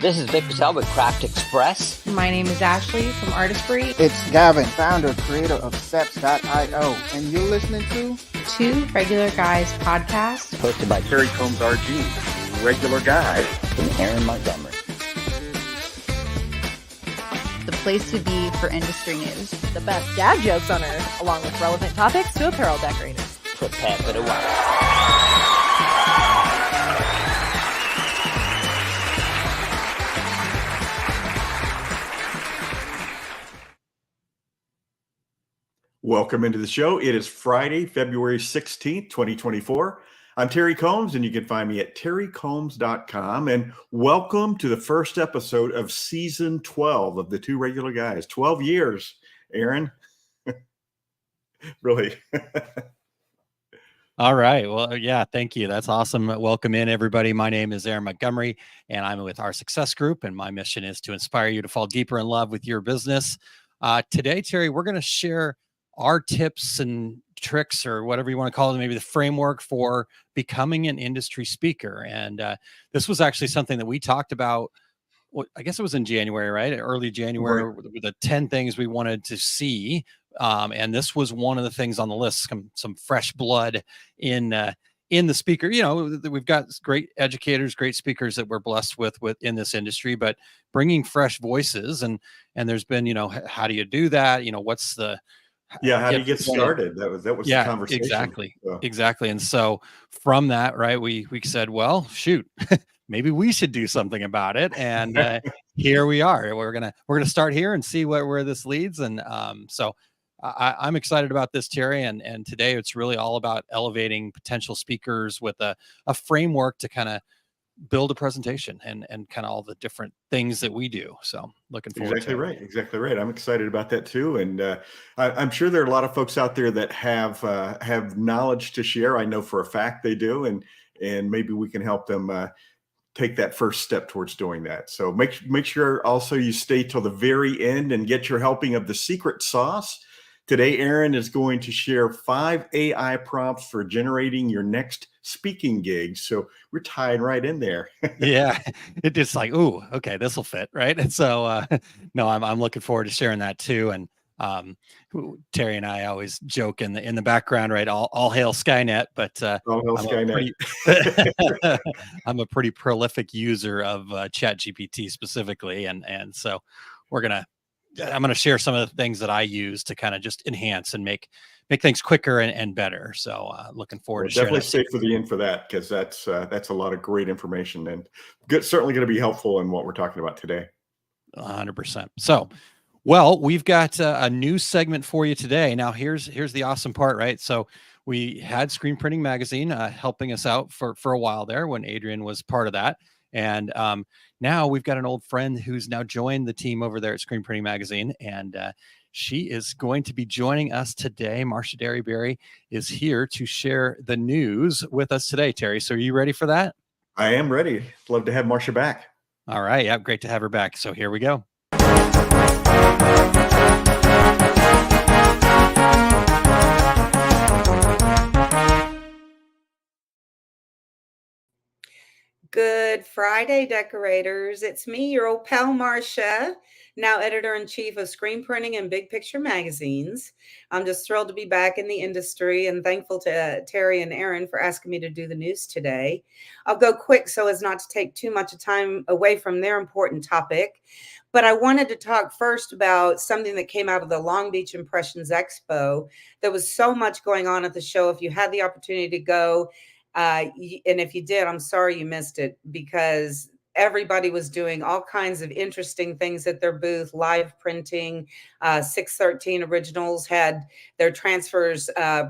This is Vic Patel with Craft Express. My name is Ashley from Artistry. It's Gavin, founder, creator of Seps.io, and you're listening to Two Regular Guys podcast, Hosted by Terry Combs RG, Regular Guy, and Aaron Montgomery. The place to be for industry news. The best dad jokes on earth, along with relevant topics to apparel decorators. Prepare for the wild. Welcome into the show. It is Friday, February 16th, 2024. I'm Terry Combs, and you can find me at terrycombs.com. And welcome to the first episode of season 12 of the Two Regular Guys. 12 years, Aaron. Really. All right. Well, yeah, thank you. That's awesome. Welcome in, everybody. My name is Aaron Montgomery, and I'm with our Success Group, and my mission is to inspire you to fall deeper in love with your business. Today, Terry, we're going to share our tips and tricks, or whatever you want to call them, maybe the framework for becoming an industry speaker. And this was actually something that we talked about, I guess it was in January, right? Early January, right, with the 10 things we wanted to see. And this was one of the things on the list, some fresh blood in the speaker. You know, we've got great educators, great speakers that we're blessed with in this industry, but bringing fresh voices and there's been, how do you do that? How do you get started? That was the conversation. Exactly. And so from that, right, we said, well, shoot, maybe we should do something about it. And here we are. We're gonna start here and see where this leads. And so I'm excited about this, Terry. And today it's really all about elevating potential speakers with a framework to kind of build a presentation and kind of all the different things that we do. So looking forward to it. Exactly right. I'm excited about that too. And I'm sure there are a lot of folks out there that have knowledge to share. I know for a fact they do. And maybe we can help them take that first step towards doing that. So make sure also you stay till the very end and get your helping of the secret sauce. Today, Aaron is going to share 5 AI prompts for generating your next speaking gig. So we're tying right in there. Yeah, it's just like, ooh, okay, this will fit, right? And so, no, I'm looking forward to sharing that too. And Terry and I always joke in the background, right? All hail Skynet, but all hail Skynet. I'm a pretty prolific user of ChatGPT specifically, and so I'm going to share some of the things that I use to kind of just enhance and make things quicker and better. So looking forward to sharing. Definitely stay for the end for that, because that's a lot of great information and certainly going to be helpful in what we're talking about today. 100%. So, well, we've got a new segment for you today. Now, here's the awesome part, right? So we had Screen Printing Magazine helping us out for a while there when Adrian was part of that. And now we've got an old friend who's now joined the team over there at Screen Printing Magazine. And she is going to be joining us today. Marcia Derryberry is here to share the news with us today, Terry. So are you ready for that? I am ready. Love to have Marcia back. All right. Yeah, great to have her back. So here we go. Good Friday, decorators. It's me, your old pal, Marcia, now editor-in-chief of Screen Printing and Big Picture magazines. I'm just thrilled to be back in the industry and thankful to Terry and Aaron for asking me to do the news today. I'll go quick so as not to take too much time away from their important topic. But I wanted to talk first about something that came out of the Long Beach Impressions Expo. There was so much going on at the show. If you had the opportunity to go, and if you did, I'm sorry you missed it, because everybody was doing all kinds of interesting things at their booth, live printing. 613 Originals had their transfers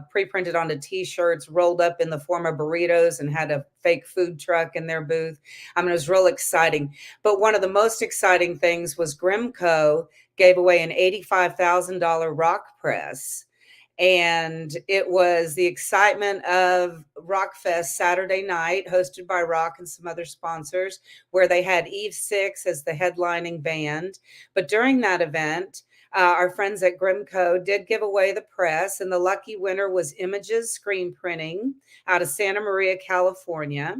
pre-printed onto T-shirts, rolled up in the form of burritos, and had a fake food truck in their booth. I mean, it was real exciting. But one of the most exciting things was Grimco gave away an $85,000 rock press. And it was the excitement of Rockfest Saturday night, hosted by Rock and some other sponsors, where they had Eve 6 as the headlining band. But during that event, our friends at Grimco did give away the press, and the lucky winner was Images Screen Printing out of Santa Maria, California.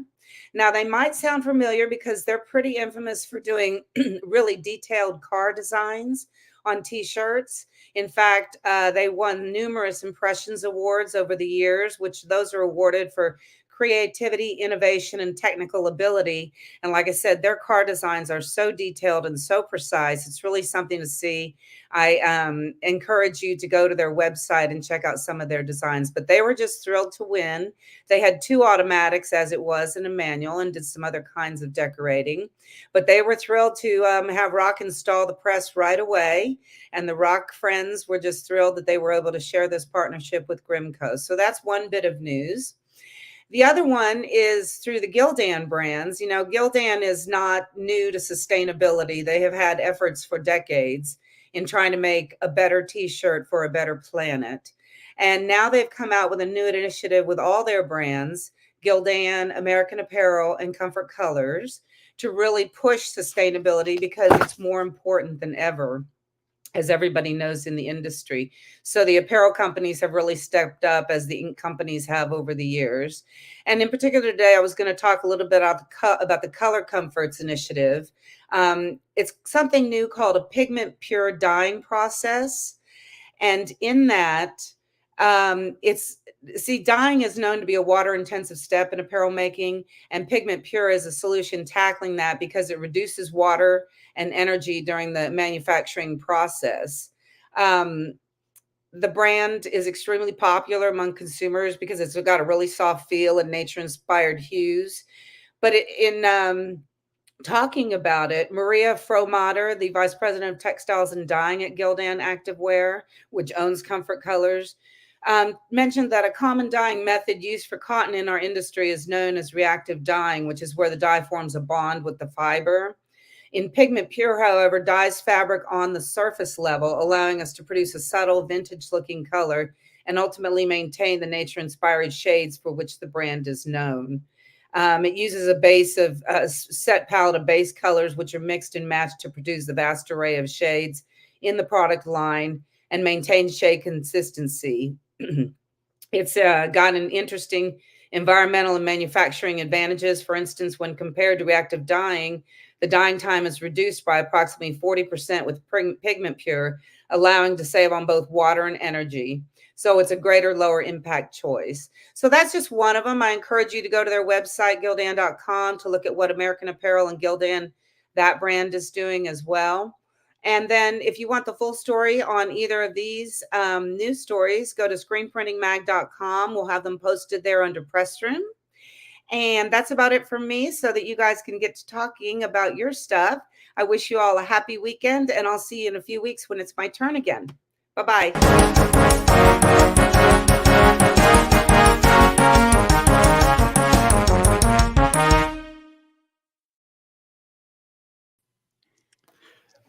Now, they might sound familiar because they're pretty infamous for doing really detailed car designs on t-shirts. In fact, they won numerous impressions awards over the years, which those are awarded for creativity, innovation, and technical ability. And like I said, their car designs are so detailed and so precise. It's really something to see. I encourage you to go to their website and check out some of their designs. But they were just thrilled to win. They had 2 automatics as it was and a manual, and did some other kinds of decorating. But they were thrilled to have Rock install the press right away. And the Rock friends were just thrilled that they were able to share this partnership with Grimco. So that's one bit of news. The other one is through the Gildan brands. You know, Gildan is not new to sustainability. They have had efforts for decades in trying to make a better t-shirt for a better planet. And now they've come out with a new initiative with all their brands, Gildan, American Apparel, and Comfort Colors, to really push sustainability because it's more important than ever, as everybody knows in the industry. So the apparel companies have really stepped up, as the ink companies have over the years. And in particular today, I was going to talk a little bit about the Color Comforts initiative. It's something new called a pigment pure dyeing process. And in that, dyeing is known to be a water intensive step in apparel making, and pigment pure is a solution tackling that because it reduces water and energy during the manufacturing process. The brand is extremely popular among consumers because it's got a really soft feel and nature inspired hues. But in talking about it, Maria Fromater, the Vice President of Textiles and Dyeing at Gildan Activewear, which owns Comfort Colors, mentioned that a common dyeing method used for cotton in our industry is known as reactive dyeing, which is where the dye forms a bond with the fiber. In Pigment Pure, however, dyes fabric on the surface level, allowing us to produce a subtle vintage-looking color and ultimately maintain the nature-inspired shades for which the brand is known. It uses a base of set palette of base colors, which are mixed and matched to produce the vast array of shades in the product line and maintain shade consistency. It's got an interesting environmental and manufacturing advantages. For instance, when compared to reactive dyeing, the dyeing time is reduced by approximately 40% with Pigment Pure, allowing to save on both water and energy. So it's a greater, lower impact choice. So that's just one of them. I encourage you to go to their website, Gildan.com, to look at what American Apparel and Gildan, that brand, is doing as well. And then if you want the full story on either of these news stories, go to screenprintingmag.com. We'll have them posted there under Press Room. And that's about it for me, so that you guys can get to talking about your stuff. I wish you all a happy weekend, and I'll see you in a few weeks when it's my turn again. Bye-bye.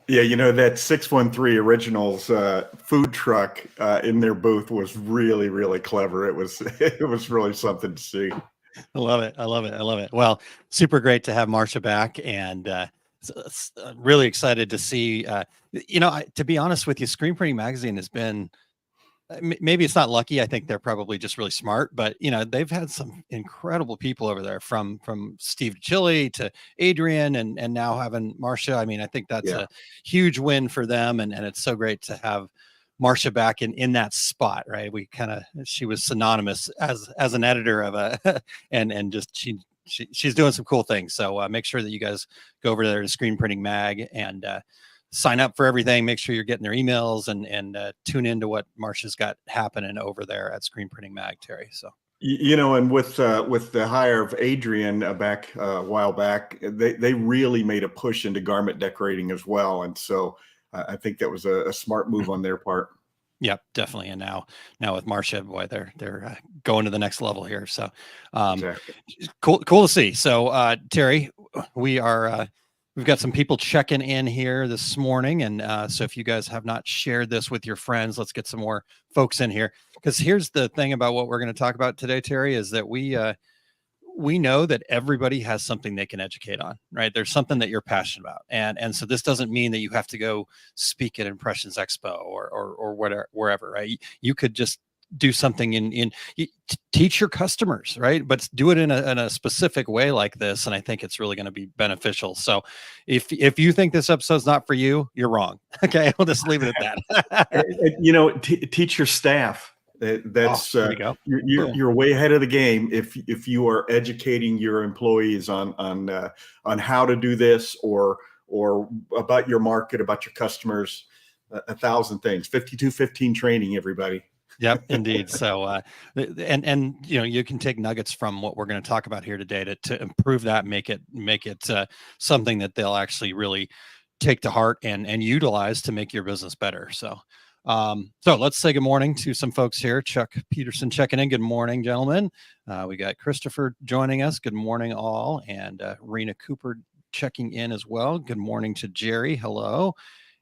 Yeah, you know, that 613 Originals food truck in their booth was really, really clever. It was really something to see. I love it. I love it. I love it. Well, super great to have Marcia back, and really excited to see. To be honest with you, Screen Printing Magazine has been, maybe it's not lucky. I think they're probably just really smart, but they've had some incredible people over there, from Steve Chili to Adrian, and now having Marcia. I mean, I think that's a huge win for them, and it's so great to have Marcia back in that spot, right? She was synonymous as an editor of a and just she's doing some cool things. So make sure that you guys go over there to Screen Printing Mag and sign up for everything. Make sure you're getting their emails and tune into what Marcia's got happening over there at Screen Printing Mag, Terry. So and with the hire of Adrian back a while back, they really made a push into garment decorating as well, and so I think that was a smart move on their part. Yep, definitely. And now with Marcia, boy, they're going to the next level here. So Exactly. cool to see. So Terry, we've got some people checking in here this morning, and so if you guys have not shared this with your friends, let's get some more folks in here, because here's the thing about what we're going to talk about today, Terry, is that we know that everybody has something they can educate on, right? There's something that you're passionate about. And so this doesn't mean that you have to go speak at Impressions Expo or whatever, wherever, right? You could just do something teach your customers, right? But do it in a specific way like this. And I think it's really going to be beneficial. So if you think this episode's not for you, you're wrong. Okay. We'll just leave it at that. Teach your staff. That's there you go. You're way ahead of the game if you are educating your employees on how to do this or about your market, about your customers, 1,000 things. 5215 training, everybody. Yep, indeed. So, and you can take nuggets from what we're going to talk about here today to improve that, make it something that they'll actually really take to heart and utilize to make your business better. So let's say good morning to some folks here. Chuck Peterson checking in. Good morning, gentlemen. We got Christopher joining us. Good morning, all. And Rena Cooper checking in as well. Good morning to Jerry. Hello.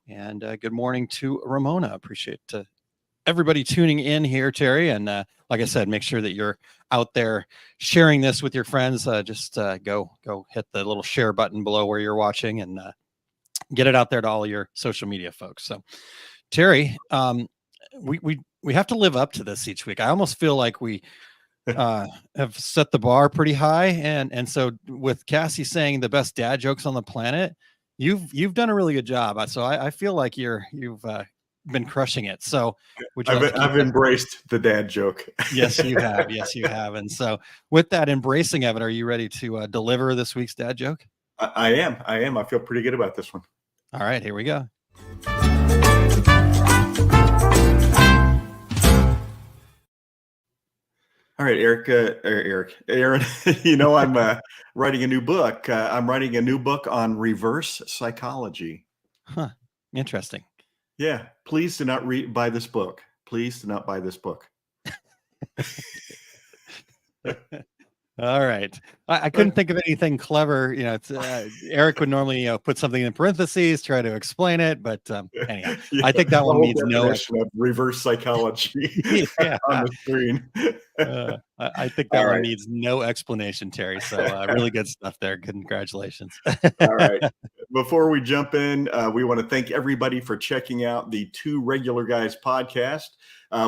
And good morning to Ramona. Appreciate everybody tuning in here, Terry. And like I said, make sure that you're out there sharing this with your friends. Just go hit the little share button below where you're watching and get it out there to all your social media folks. So Terry, we have to live up to this each week. I almost feel like we have set the bar pretty high, and so with Cassie saying the best dad jokes on the planet, you've done a really good job. So I feel like you've been crushing it. So I've embraced the dad joke. Yes, you have. Yes, you have. And so with that embracing of it, are you ready to deliver this week's dad joke? I am. I feel pretty good about this one. All right, here we go. All right, Aaron, I'm writing a new book. I'm writing a new book on reverse psychology. Huh. Interesting. Yeah. Please do not buy this book. Please do not buy this book. All right. I couldn't think of anything clever. Eric would normally put something in parentheses, try to explain it. But anyhow, I think that one needs no of reverse psychology on the screen. I think that one needs no explanation, Terry. So really good stuff there. Congratulations. All right. Before we jump in, we want to thank everybody for checking out the Two Regular Guys podcast.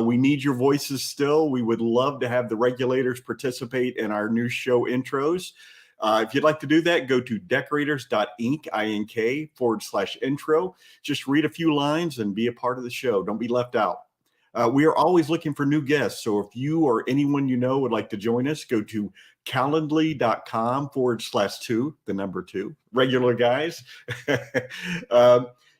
We need your voices still. We would love to have the regulators participate in our new show intros. If you'd like to do that, go to decorators.inc/intro. Just read a few lines and be a part of the show. Don't be left out. We are always looking for new guests. So if you or anyone you know would like to join us, go to calendly.com/2 regular guys.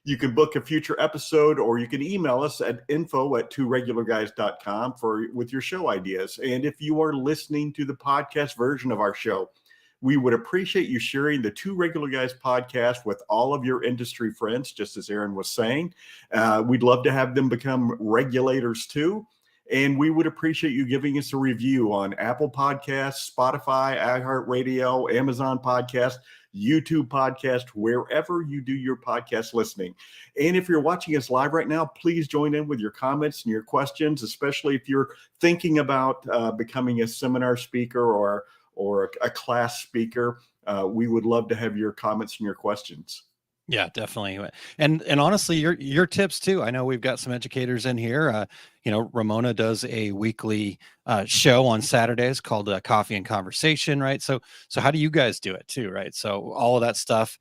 You can book a future episode, or you can email us at info@tworegularguys.com with your show ideas. And if you are listening to the podcast version of our show, we would appreciate you sharing the Two Regular Guys podcast with all of your industry friends, just as Aaron was saying. We'd love to have them become regulators too. And we would appreciate you giving us a review on Apple Podcasts, Spotify, iHeartRadio, Amazon Podcast, YouTube Podcast, wherever you do your podcast listening. And if you're watching us live right now, please join in with your comments and your questions, especially if you're thinking about becoming a seminar speaker or a class speaker. We would love to have your comments and your questions. Yeah, definitely. And honestly, your tips too. I know we've got some educators in here. Ramona does a weekly show on Saturdays called Coffee and Conversation, right? So how do you guys do it too, right? So all of that stuff.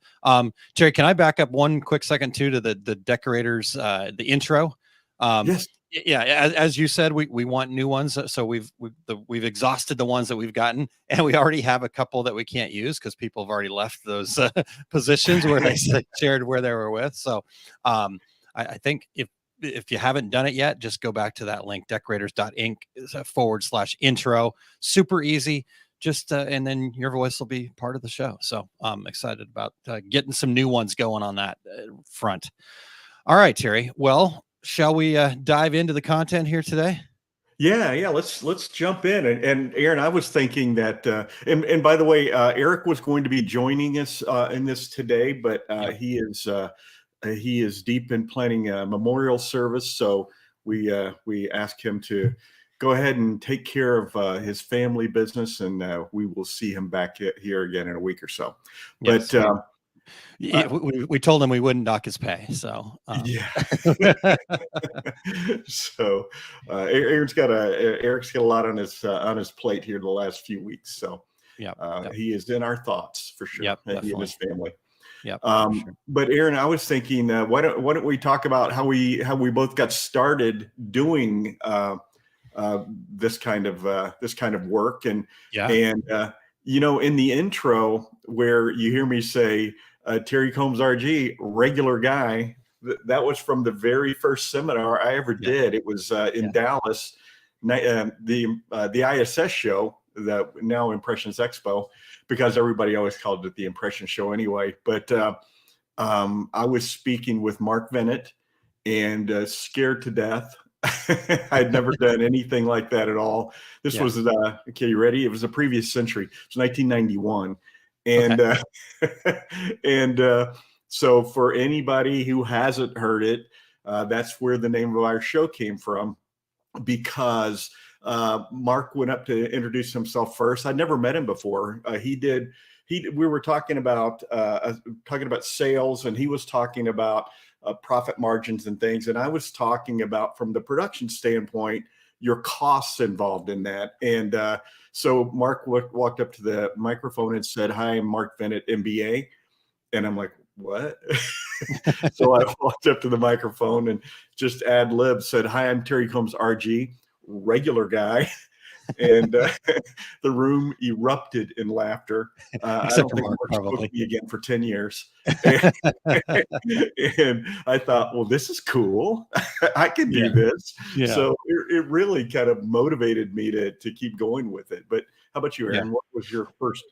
Jerry, can I back up one quick second too to the decorators, the intro? Yes. Yeah, as you said, we want new ones. So we've exhausted the ones that we've gotten, and we already have a couple that we can't use because people have already left those positions where they shared where they were with. So I think if you haven't done it yet, just go back to that link, decorators.inc/intro. Super easy. Just and then your voice will be part of the show. So I'm excited about getting some new ones going on that front. All right, Terry. Well, shall we dive into the content here today? Yeah. Let's jump in. And Aaron, I was thinking that, and by the way, Eric was going to be joining us in this today, but he is deep in planning a memorial service. So we asked him to go ahead and take care of his family business, and we will see him back here again in a week or so. Yes, but Yeah, we told him we wouldn't dock his pay. So yeah. So Eric's got a lot on his plate here the last few weeks. So yep. he is in our thoughts for sure. Yep, He and his family. Yep. Sure. But Aaron, I was thinking, why don't we talk about how we both got started doing this kind of work, and in the intro where you hear me say Terry Combs RG, regular guy, that was from the very first seminar I ever did. It was in Dallas, the ISS show, the now Impressions Expo, because everybody always called it the Impression Show anyway. But I was speaking with Mark Bennett, and scared to death. I'd never done anything like that at all. This was okay, you ready? It was the previous century. It was 1991. And so for anybody who hasn't heard it, that's where the name of our show came from, because Mark went up to introduce himself first. I'd never met him before. We were talking about sales, and he was talking about profit margins and things. And I was talking about, from the production standpoint, your costs involved in that. And so Mark walked up to the microphone and said, "Hi, I'm Mark Bennett, MBA." And I'm like, "What?" So I walked up to the microphone and just ad lib said, "Hi, I'm Terry Combs RG, regular guy." And the room erupted in laughter. I don't think Mark spoke to me again for 10 years. And I thought, well, this is cool. I can do this. Yeah. So it really kind of motivated me to keep going with it. But how about you, Aaron? What was your first?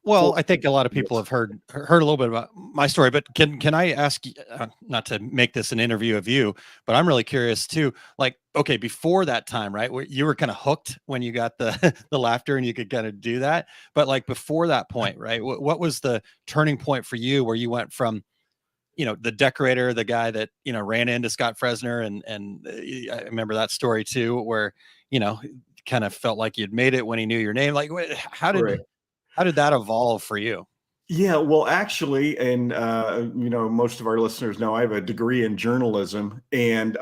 Well, I think a lot of people have heard a little bit about my story, but can I ask you, not to make this an interview of you, but I'm really curious too. Like, okay, before that time, right, where you were kind of hooked when you got the laughter and you could kind of do that, but like before that point, right, what was the turning point for you where you went from, the decorator, the guy that ran into Scott Fresner, and I remember that story too, where kind of felt like you'd made it when he knew your name. Like, how did that evolve for you? Yeah, well, actually, and most of our listeners know I have a degree in journalism, and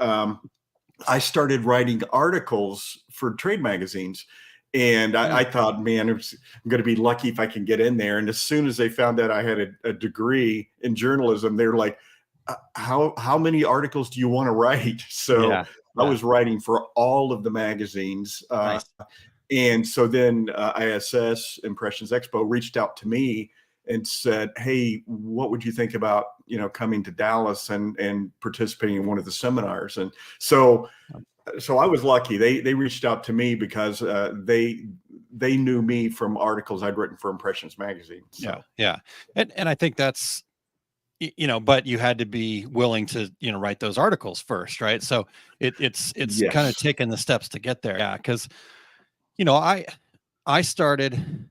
I started writing articles for trade magazines. And I thought, man, I'm going to be lucky if I can get in there. And as soon as they found out I had a degree in journalism, they're like, how many articles do you want to write? So I was writing for all of the magazines. Nice. And so then ISS, Impressions Expo, reached out to me and said, "Hey, what would you think about coming to Dallas and participating in one of the seminars?" And so I was lucky. They reached out to me because they knew me from articles I'd written for Impressions magazine. So. Yeah, and I think that's but you had to be willing to write those articles first, right? So it's kind of taking the steps to get there. Yeah, because I started.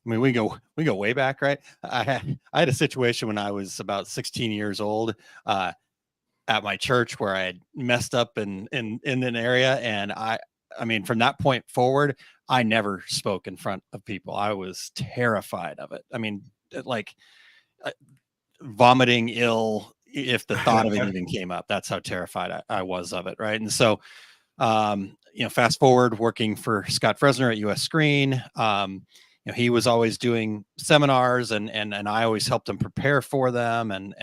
We go way back, right? I had a situation when I was about 16 years old at my church where I had messed up in an area, and I mean, from that point forward, I never spoke in front of people. I was terrified of it. I mean, like vomiting ill if the thought of it even came up. That's how terrified I was of it, right? And so. Fast forward, working for Scott Fresner at US Screen, he was always doing seminars, and I always helped him prepare for them, and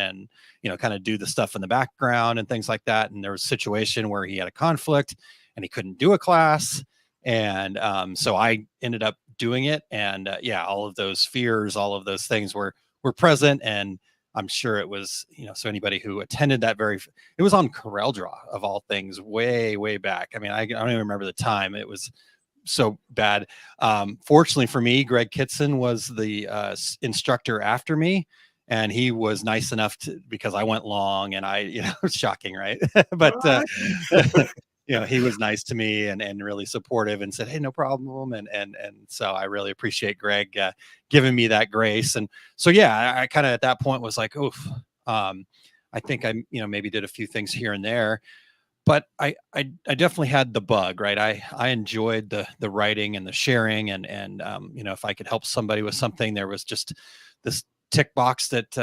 kind of do the stuff in the background and things like that. And there was a situation where he had a conflict and he couldn't do a class, and so I ended up doing it. And all of those fears, all of those things were present, and I'm sure it was, so anybody who attended that it was on CorelDRAW of all things, way, way back. I mean, I don't even remember the time. It was so bad. Fortunately for me, Greg Kitson was the instructor after me, and he was nice enough because I went long, and it was shocking, right? But he was nice to me and really supportive, and said, "Hey, no problem." And so I really appreciate Greg giving me that grace. And so, I kind of at that point was like, oof, I think I, maybe did a few things here and there, but I definitely had the bug, right? I enjoyed the writing and the sharing, and if I could help somebody with something, there was just this tick box that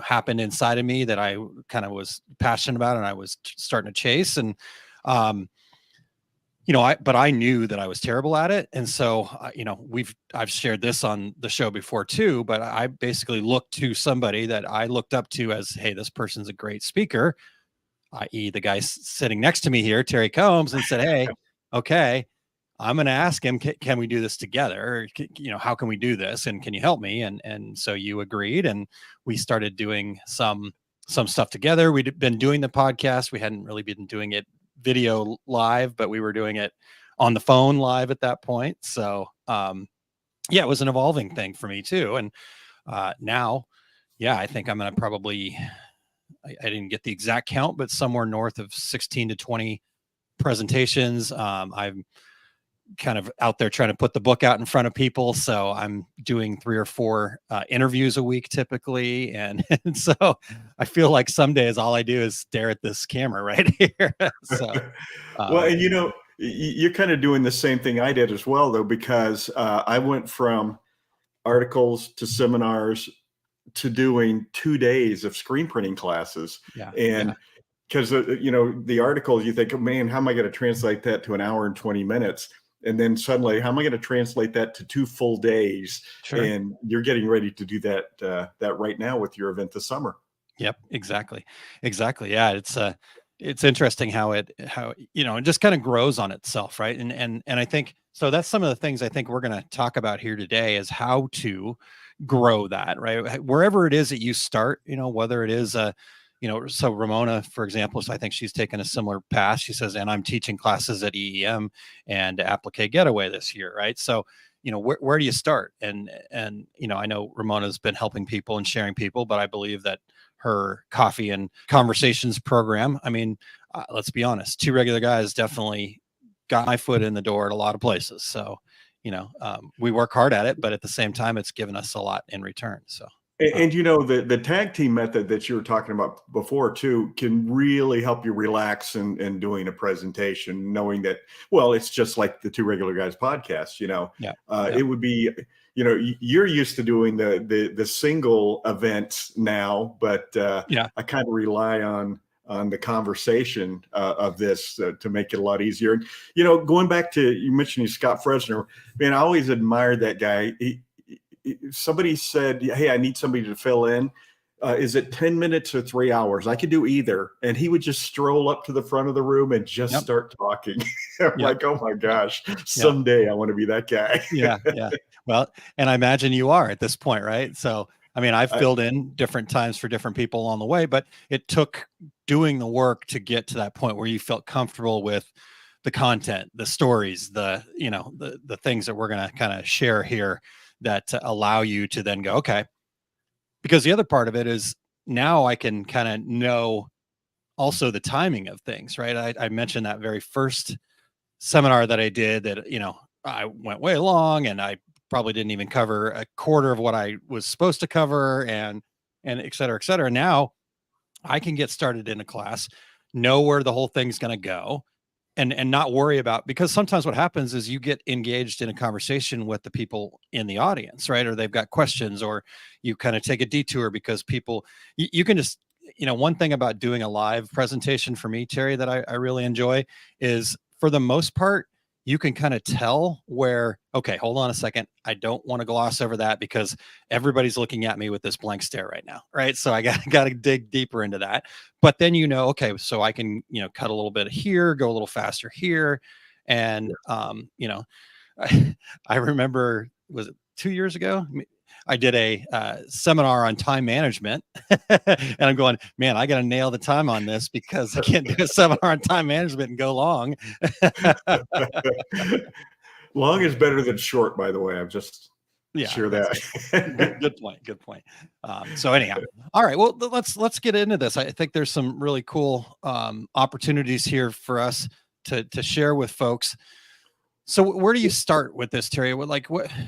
happened inside of me that I kind of was passionate about, and I was starting to chase. And um, but I knew that I was terrible at it. And so, I've shared this on the show before too, but I basically looked to somebody that I looked up to as, hey, this person's a great speaker, i.e. the guy sitting next to me here, Terry Combs, and said, hey, okay, I'm going to ask him, can we do this together? How can we do this? And can you help me? And so you agreed, and we started doing some stuff together. We'd been doing the podcast. We hadn't really been doing it video live, but we were doing it on the phone live at that point. So it was an evolving thing for me too. And now, I think I'm going to probably, I didn't get the exact count, but somewhere north of 16 to 20 presentations. I'm kind of out there trying to put the book out in front of people. So I'm doing 3 or 4 interviews a week typically. And so I feel like some days all I do is stare at this camera right here. So, well, and you're kind of doing the same thing I did as well, though, because I went from articles to seminars to doing 2 days of screen printing classes. And because, the articles, you think, oh, man, how am I going to translate that to an hour and 20 minutes? And then suddenly, how am I going to translate that to 2 full days? Sure. And you're getting ready to do that right now with your event this summer. Yep, exactly. Yeah, it's interesting how it just kind of grows on itself, right? And I think so. That's some of the things I think we're going to talk about here today is how to grow that, right? Wherever it is that you start, whether it is so Ramona, for example, so I think she's taken a similar path. She says, and I'm teaching classes at EEM and Applique Getaway this year, right? So, where do you start? And I know Ramona's been helping people and sharing people, but I believe that her coffee and conversations program, let's be honest, 2 regular guys definitely got my foot in the door at a lot of places. So, we work hard at it, but at the same time, it's given us a lot in return. So. And the tag team method that you were talking about before too can really help you relax in doing a presentation, knowing that, well, it's just like the 2 regular guys podcast, It would be, you're used to doing the single events now, but I kind of rely on the conversation of this to make it a lot easier. And, going back to, you mentioned Scott Fresner, man, I always admired that guy. Somebody said, hey, I need somebody to fill in. Is it 10 minutes or 3 hours? I could do either. And he would just stroll up to the front of the room and just start talking. I'm like, oh my gosh, someday I want to be that guy. Yeah. Well, and I imagine you are at this point, right? So, I've filled in different times for different people along the way, but it took doing the work to get to that point where you felt comfortable with the content, the stories, the things that we're going to kind of share here that allow you to then go, okay, because the other part of it is now I can kind of know also the timing of things, right? I mentioned that very first seminar that I did that, I went way long and I probably didn't even cover a quarter of what I was supposed to cover and et cetera, et cetera. Now I can get started in a class, know where the whole thing's going to go, and not worry about, because sometimes what happens is you get engaged in a conversation with the people in the audience, right? Or they've got questions, or you kind of take a detour because people, you can just, one thing about doing a live presentation for me, Terry, that I really enjoy is, for the most part, you can kind of tell where, okay, hold on a second. I don't want to gloss over that because everybody's looking at me with this blank stare right now. Right. So I got to dig deeper into that. But then, okay, so I can, cut a little bit here, go a little faster here. And, I remember, was it 2 years ago? I did a seminar on time management and I'm going, man, I got to nail the time on this because I can't do a seminar on time management and go long. Long is better than short, by the way. I'm just sure that. Good point. So anyhow, all right, well, let's get into this. I think there's some really cool opportunities here for us to share with folks. So where do you start with this, Terry? What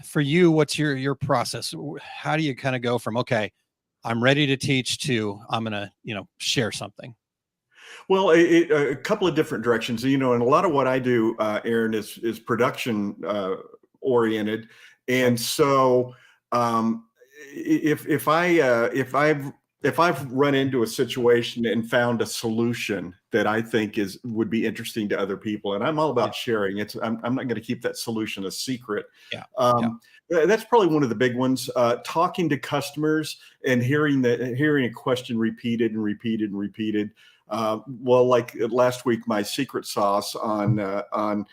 for you, what's your process? How do you kind of go from, okay, I'm ready to teach to I'm going to, share something? Well, a couple of different directions, and a lot of what I do, Aaron, is production oriented, and so if I've run into a situation and found a solution that I think would be interesting to other people, and I'm all about sharing. I'm not going to keep that solution a secret. Yeah. That's probably one of the big ones. Talking to customers and hearing a question repeated and repeated and repeated. Well, like last week, my secret sauce on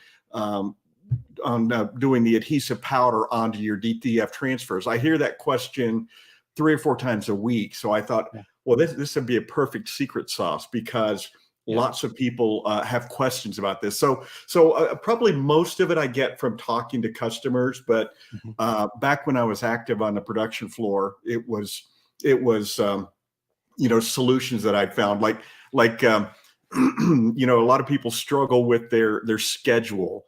doing the adhesive powder onto your DTF transfers. I hear that question 3 or 4 times a week. So I thought, well, this would be a perfect secret sauce because lots of people have questions about this. So probably most of it I get from talking to customers. But back when I was active on the production floor, it was solutions that I'd found, like a lot of people struggle with their schedule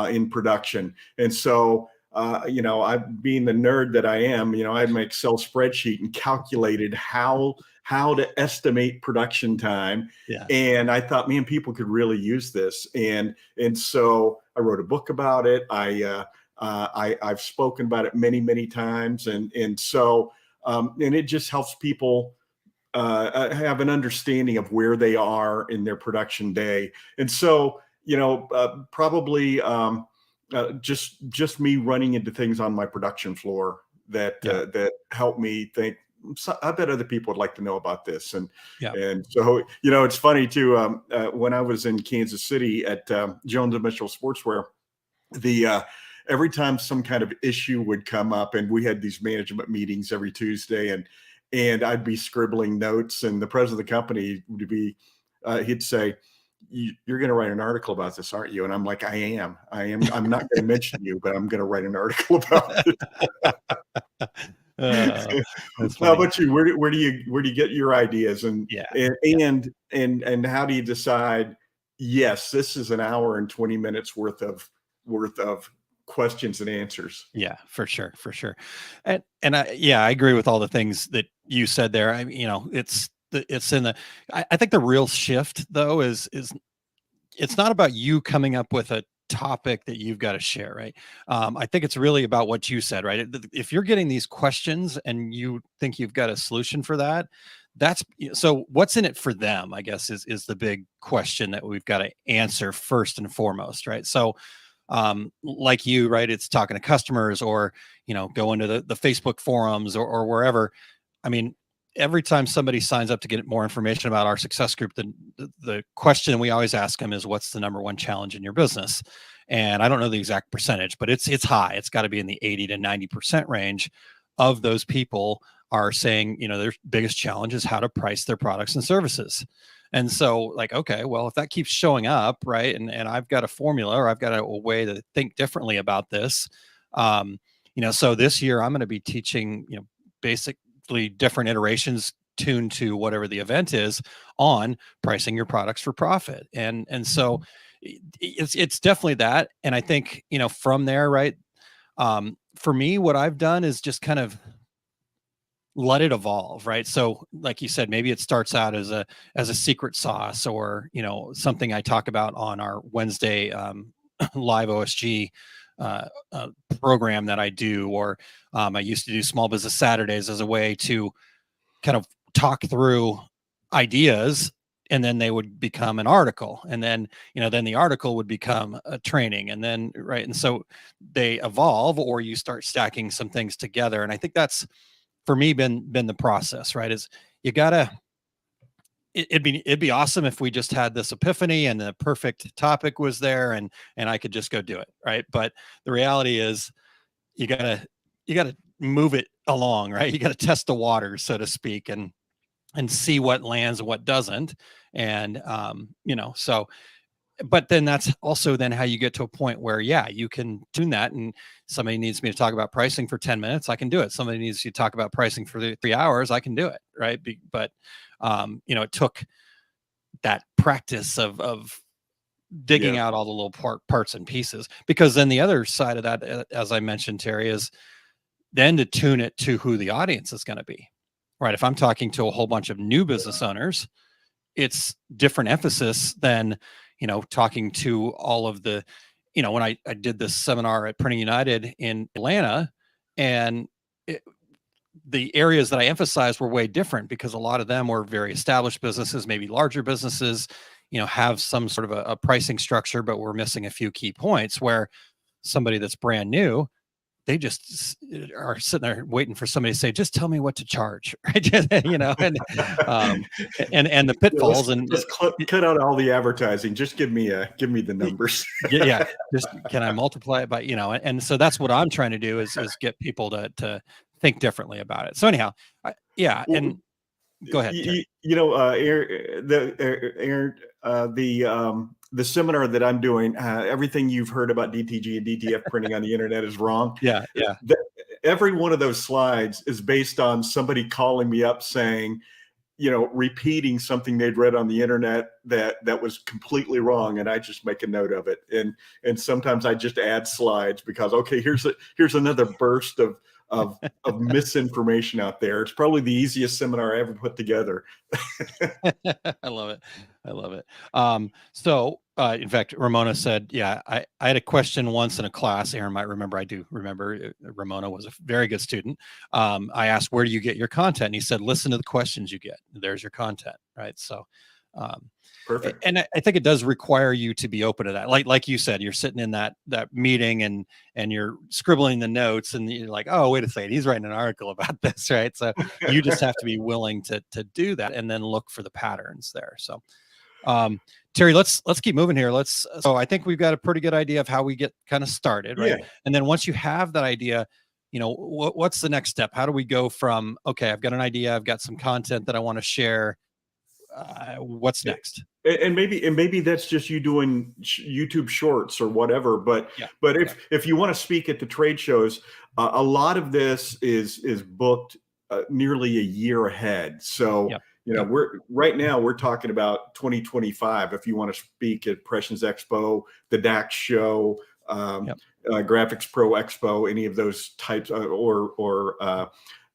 in production, and so I, being the nerd that I am, I had my Excel spreadsheet and calculated how to estimate production time. And I thought, man, people could really use this. And so I wrote a book about it. I've spoken about it many, many times. And so it just helps people have an understanding of where they are in their production day. And so, probably just me running into things on my production floor that helped me think, I bet other people would like to know about this. And so, it's funny too, when I was in Kansas City at Jones and Mitchell Sportswear, every time some kind of issue would come up, and we had these management meetings every Tuesday, and I'd be scribbling notes, and the president of the company would be, he'd say, "You're going to write an article about this, aren't you?" And I'm like, I am. I'm not going to mention you, but I'm going to write an article about it. How about you? Where do you get your ideas, and how do you decide? Yes, this is an hour and 20 minutes worth of questions and answers. Yeah, for sure. And I agree with all the things that you said there. I think the real shift though is it's not about you coming up with a topic that you've got to share, right? I think it's really about what you said, right? If you're getting these questions and you think you've got a solution for that, so what's in it for them, I guess is the big question that we've got to answer first and foremost, right? So like you, right, it's talking to customers or go into the Facebook forums or wherever. I mean, every time somebody signs up to get more information about our success group, the question we always ask them is, what's the number one challenge in your business? And I don't know the exact percentage, but it's high. It's got to be in the 80 to 90% range of those people are saying, their biggest challenge is how to price their products and services. And so like, okay, well, if that keeps showing up, right, and I've got a formula or I've got a way to think differently about this, so this year I'm going to be teaching, basically different iterations tuned to whatever the event is on pricing your products for profit. And so it's definitely that. And I think, from there, right, for me, what I've done is just kind of let it evolve, right? So like you said, maybe it starts out as a secret sauce or, something I talk about on our Wednesday live OSG program that I do, or I used to do Small Business Saturdays as a way to kind of talk through ideas, and then they would become an article, and then then the article would become a training, and then right, and so they evolve, or you start stacking some things together. And I think that's for me been the process, right? Is you gotta. It'd be awesome if we just had this epiphany and the perfect topic was there and I could just go do it, right? But the reality is you gotta move it along, right? You gotta test the waters, so to speak, and see what lands and what doesn't. And so but then that's also then how you get to a point where, you can tune that. And somebody needs me to talk about pricing for 10 minutes. I can do it. Somebody needs you to talk about pricing for 3 hours. I can do it. Right. But, it took that practice of digging out all the little parts and pieces, because then the other side of that, as I mentioned, Terry, is then to tune it to who the audience is going to be. Right. If I'm talking to a whole bunch of new business owners, it's different emphasis than, talking to all of the, when I did this seminar at Printing United in Atlanta, and the areas that I emphasized were way different because a lot of them were very established businesses, maybe larger businesses, have some sort of a pricing structure, but we're missing a few key points, where somebody that's brand new, they just are sitting there waiting for somebody to say, just tell me what to charge, right? And the pitfalls. Let's cut out all the advertising. Just give me the numbers. Yeah. Just, can I multiply it by, and so that's what I'm trying to do is get people to think differently about it. So anyhow, and go ahead. The seminar that I'm doing, everything you've heard about DTG and DTF printing on the internet is wrong. Yeah. Every one of those slides is based on somebody calling me up saying, repeating something they'd read on the internet that was completely wrong, and I just make a note of it. And sometimes I just add slides because, okay, here's another burst of misinformation out there. It's probably the easiest seminar I ever put together. I love it. So in fact, Ramona said, I had a question once in a class. Aaron might remember. I do remember. Ramona was a very good student. I asked, where do you get your content? And he said, listen to the questions you get. There's your content. Right. So, perfect. And I think it does require you to be open to that. Like you said, you're sitting in that meeting and you're scribbling the notes, and you're like, oh, wait a second, he's writing an article about this, right? So you just have to be willing to do that and then look for the patterns there. So, Terry, let's keep moving here. So I think we've got a pretty good idea of how we get kind of started, right? Yeah. And then once you have that idea, what's the next step? How do we go from, okay, I've got an idea, I've got some content that I want to share. What's next? And maybe that's just you doing YouTube shorts or whatever. But if you want to speak at the trade shows, a lot of this is booked nearly a year ahead. So we're talking about 2025. If you want to speak at Impressions Expo, the DAX show, Graphics Pro Expo, any of those types, or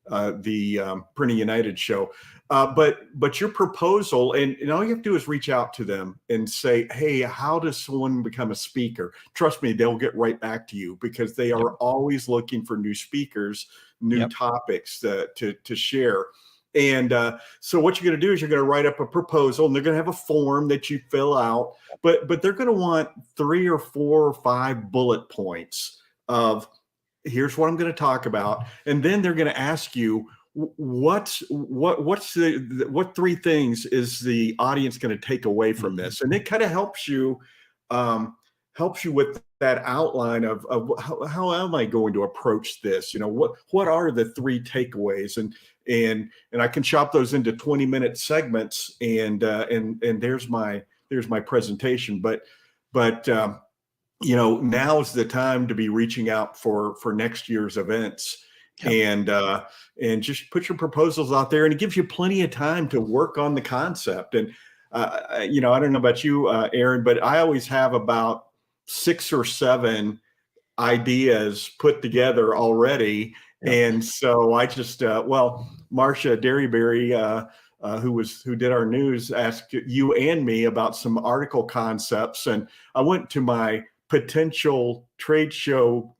the Printing United show. But your proposal, and all you have to do is reach out to them and say, hey, how does someone become a speaker? Trust me, they'll get right back to you because they are always looking for new speakers, new topics to share. And so what you're going to do is you're going to write up a proposal, and they're going to have a form that you fill out, but they're going to want 3 or 4 or 5 bullet points of, here's what I'm going to talk about. And then they're going to ask you, what 3 things is the audience going to take away from this? And it kind of helps you with that outline of how am I going to approach this? What are the 3 takeaways? And I can chop those into 20-minute segments, and there's my presentation. But now's the time to be reaching out for next year's events. And just put your proposals out there, and it gives you plenty of time to work on the concept. And I don't know about you, Aaron, but I always have about 6 or 7 ideas put together already. And so I just Marcia Derryberry, who did our news, asked you and me about some article concepts, and I went to my potential trade show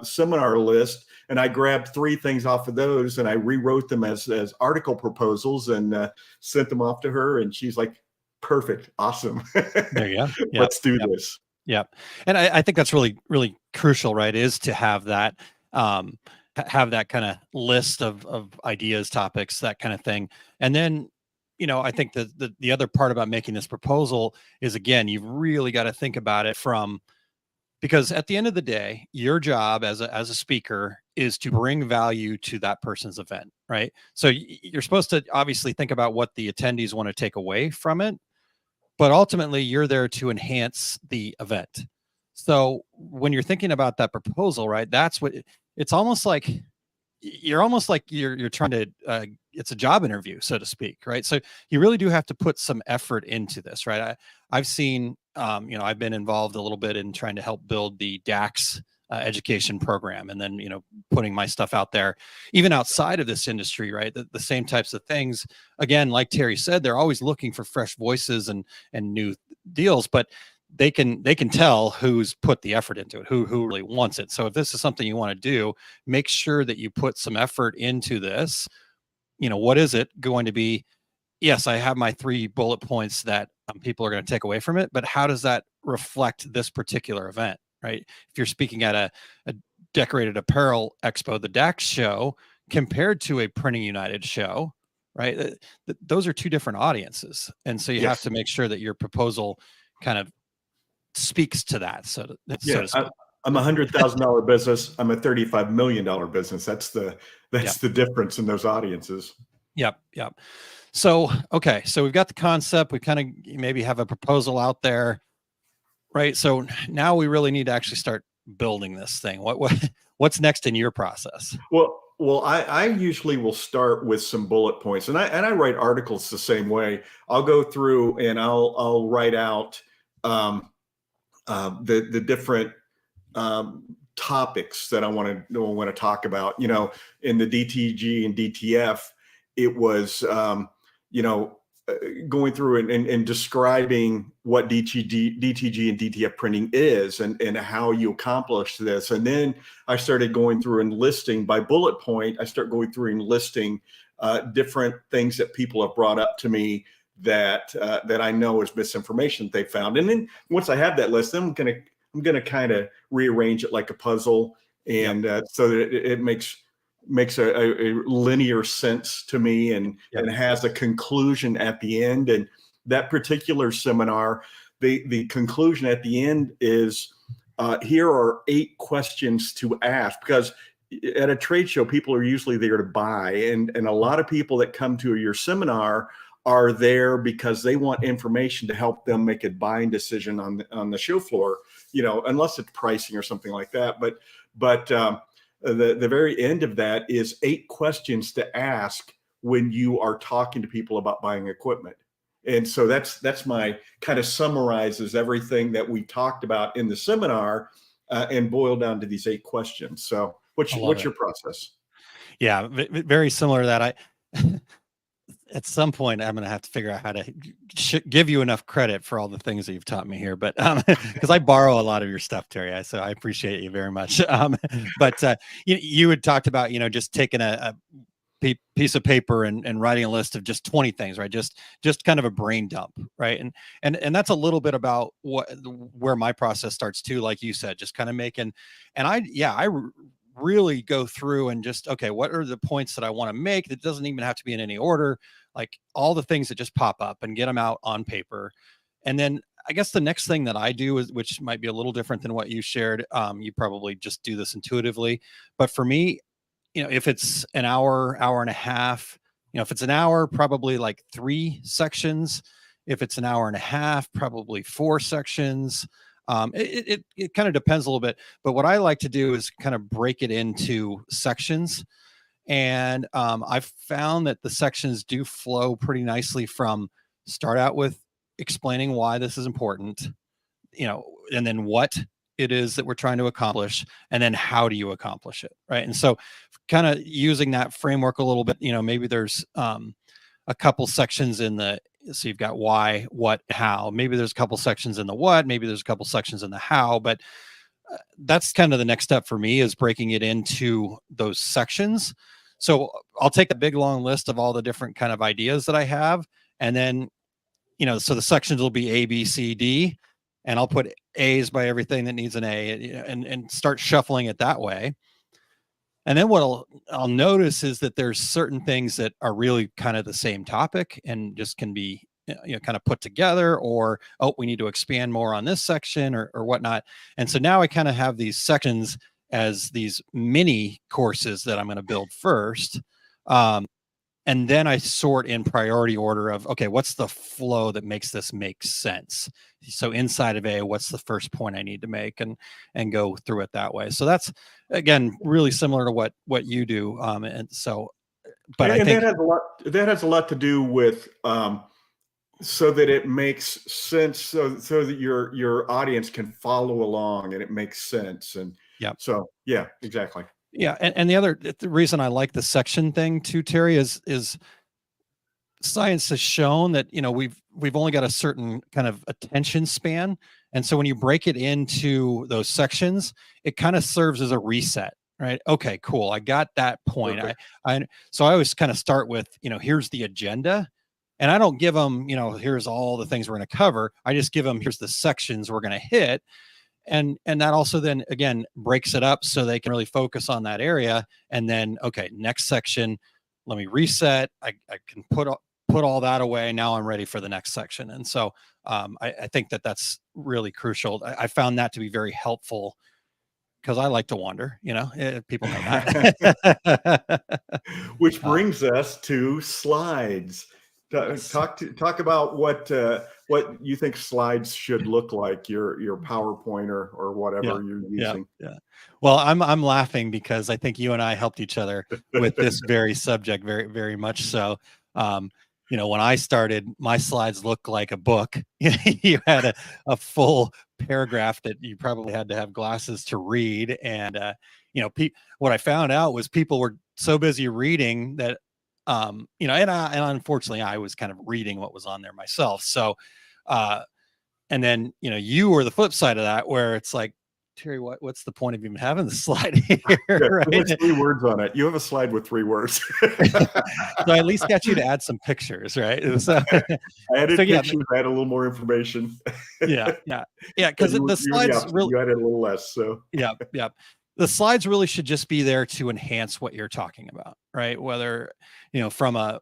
seminar list, and I grabbed 3 things off of those, and I rewrote them as article proposals and sent them off to her, and she's like, perfect, awesome. There you go. Let's do this. Yeah. And I think that's really, really crucial, right? Is to have that kind of list of ideas, topics, that kind of thing. And then, I think the other part about making this proposal is, again, you've really got to think about it because at the end of the day, your job as a speaker is to bring value to that person's event, right? So you're supposed to obviously think about what the attendees want to take away from it, but ultimately you're there to enhance the event. So when you're thinking about that proposal, right, that's what it's almost like. You're almost like you're trying to, it's a job interview, so to speak, right? So you really do have to put some effort into this, right? I've seen, I've been involved a little bit in trying to help build the DAX education program, and then putting my stuff out there, even outside of this industry, right? The same types of things. Again, like Terry said, they're always looking for fresh voices and new deals, but they can tell who's put the effort into it, who really wants it. So if this is something you want to do, make sure that you put some effort into this. What is it going to be? Yes, I have my 3 bullet points that people are going to take away from it, but how does that reflect this particular event, right? If you're speaking at a decorated apparel expo, the DAX show, compared to a Printing United show, right? Those are 2 different audiences. And so you have to make sure that your proposal kind of speaks to that. So to speak. I'm a $100,000 business. I'm a $35 million business. That's the difference in those audiences. Yep. So, okay. So we've got the concept. We kind of maybe have a proposal out there, right? So now we really need to actually start building this thing. What's next in your process? Well, I usually will start with some bullet points, and I write articles the same way. I'll go through and I'll write out the different topics that I want to talk about. In the DTG and DTF, it was going through and describing what DTG and DTF printing is and how you accomplish this. And then I started going through and listing by bullet point. I start going through and listing different things that people have brought up to me that I know is misinformation they found. And then once I have that list, then I'm gonna kind of rearrange it like a puzzle, and so that it makes a linear sense to me, and has a conclusion at the end. And that particular seminar, the conclusion at the end is here are 8 questions to ask, because at a trade show, people are usually there to buy, and a lot of people that come to your seminar are there because they want information to help them make a buying decision on the show floor, unless it's pricing or something like that. But the very end of that is 8 questions to ask when you are talking to people about buying equipment. And so that's my kind of summarizes everything that we talked about in the seminar and boiled down to these 8 questions. So what's your process? Yeah, very similar to that. At some point, I'm going to have to figure out how to give you enough credit for all the things that you've taught me here. But because I borrow a lot of your stuff, Terry, so I appreciate you very much. But you had talked about, just taking a piece of paper and writing a list of just 20 things, right? Just kind of a brain dump, right? And that's a little bit about where my process starts too, like you said, just kind of making. And I really go through and just, okay, what are the points that I want to make? That doesn't even have to be in any order, like all the things that just pop up, and get them out on paper. And then I guess the next thing that I do is, which might be a little different than what you shared. You probably just do this intuitively, but for me, if it's an hour and a half, if it's an hour, probably like 3 sections. If it's an hour and a half, probably 4 sections. It kind of depends a little bit, but what I like to do is kind of break it into sections. And I've found that the sections do flow pretty nicely from start out with explaining why this is important, and then what it is that we're trying to accomplish, and then how do you accomplish it, right? And so kind of using that framework a little bit, maybe there's a couple sections so you've got why, what, how. Maybe there's a couple sections in the what, maybe there's a couple sections in the how, but that's kind of the next step for me, is breaking it into those sections. So I'll take a big long list of all the different kind of ideas that I have, and then, so the sections will be A, B, C, D, and I'll put A's by everything that needs an A, and start shuffling it that way. And then what I'll notice is that there's certain things that are really kind of the same topic and just can be, kind of put together, or, we need to expand more on this section or whatnot. And so now I kind of have these sections as these mini courses that I'm going to build first. And then I sort in priority order of, okay, what's the flow that makes this make sense? So inside of A, what's the first point I need to make, and go through it that way. So that's, again, really similar to what you do. And so, but I think that has a lot to do with, so that it makes sense, so that your audience can follow along and it makes sense. And Yep. So yeah, exactly. Yeah. And the reason I like the section thing too, Terry, is science has shown that, we've only got a certain kind of attention span. And so when you break it into those sections, it kind of serves as a reset, right? Okay, cool. I got that point. So I always kind of start with, here's the agenda. And I don't give them, here's all the things we're going to cover. I just give them, here's the sections we're going to hit. And that also then again breaks it up so they can really focus on that area. And then, okay, next section, let me reset. I can put all that away. Now I'm ready for the next section. And so I think that's really crucial. I found that to be very helpful because I like to wander, people know that. Which brings us to slides. Talk about what you think slides should look like, your PowerPoint or whatever you're using. Yeah. Well, I'm laughing because I think you and I helped each other with this very subject, very, very much so. When I started, my slides looked like a book. You had a full paragraph that you probably had to have glasses to read. And, what I found out was people were so busy reading that, and unfortunately I was kind of reading what was on there myself. So, and then, you were the flip side of that, where it's like, Terry, what's the point of even having the slide here? Right? There's 3 words on it. You have a slide with 3 words. So I at least got you to add some pictures, right? So, I added pictures, I had a little more information. Yeah. Because the slides really, you added a little less. So yeah. The slides really should just be there to enhance what you're talking about, right? Whether, from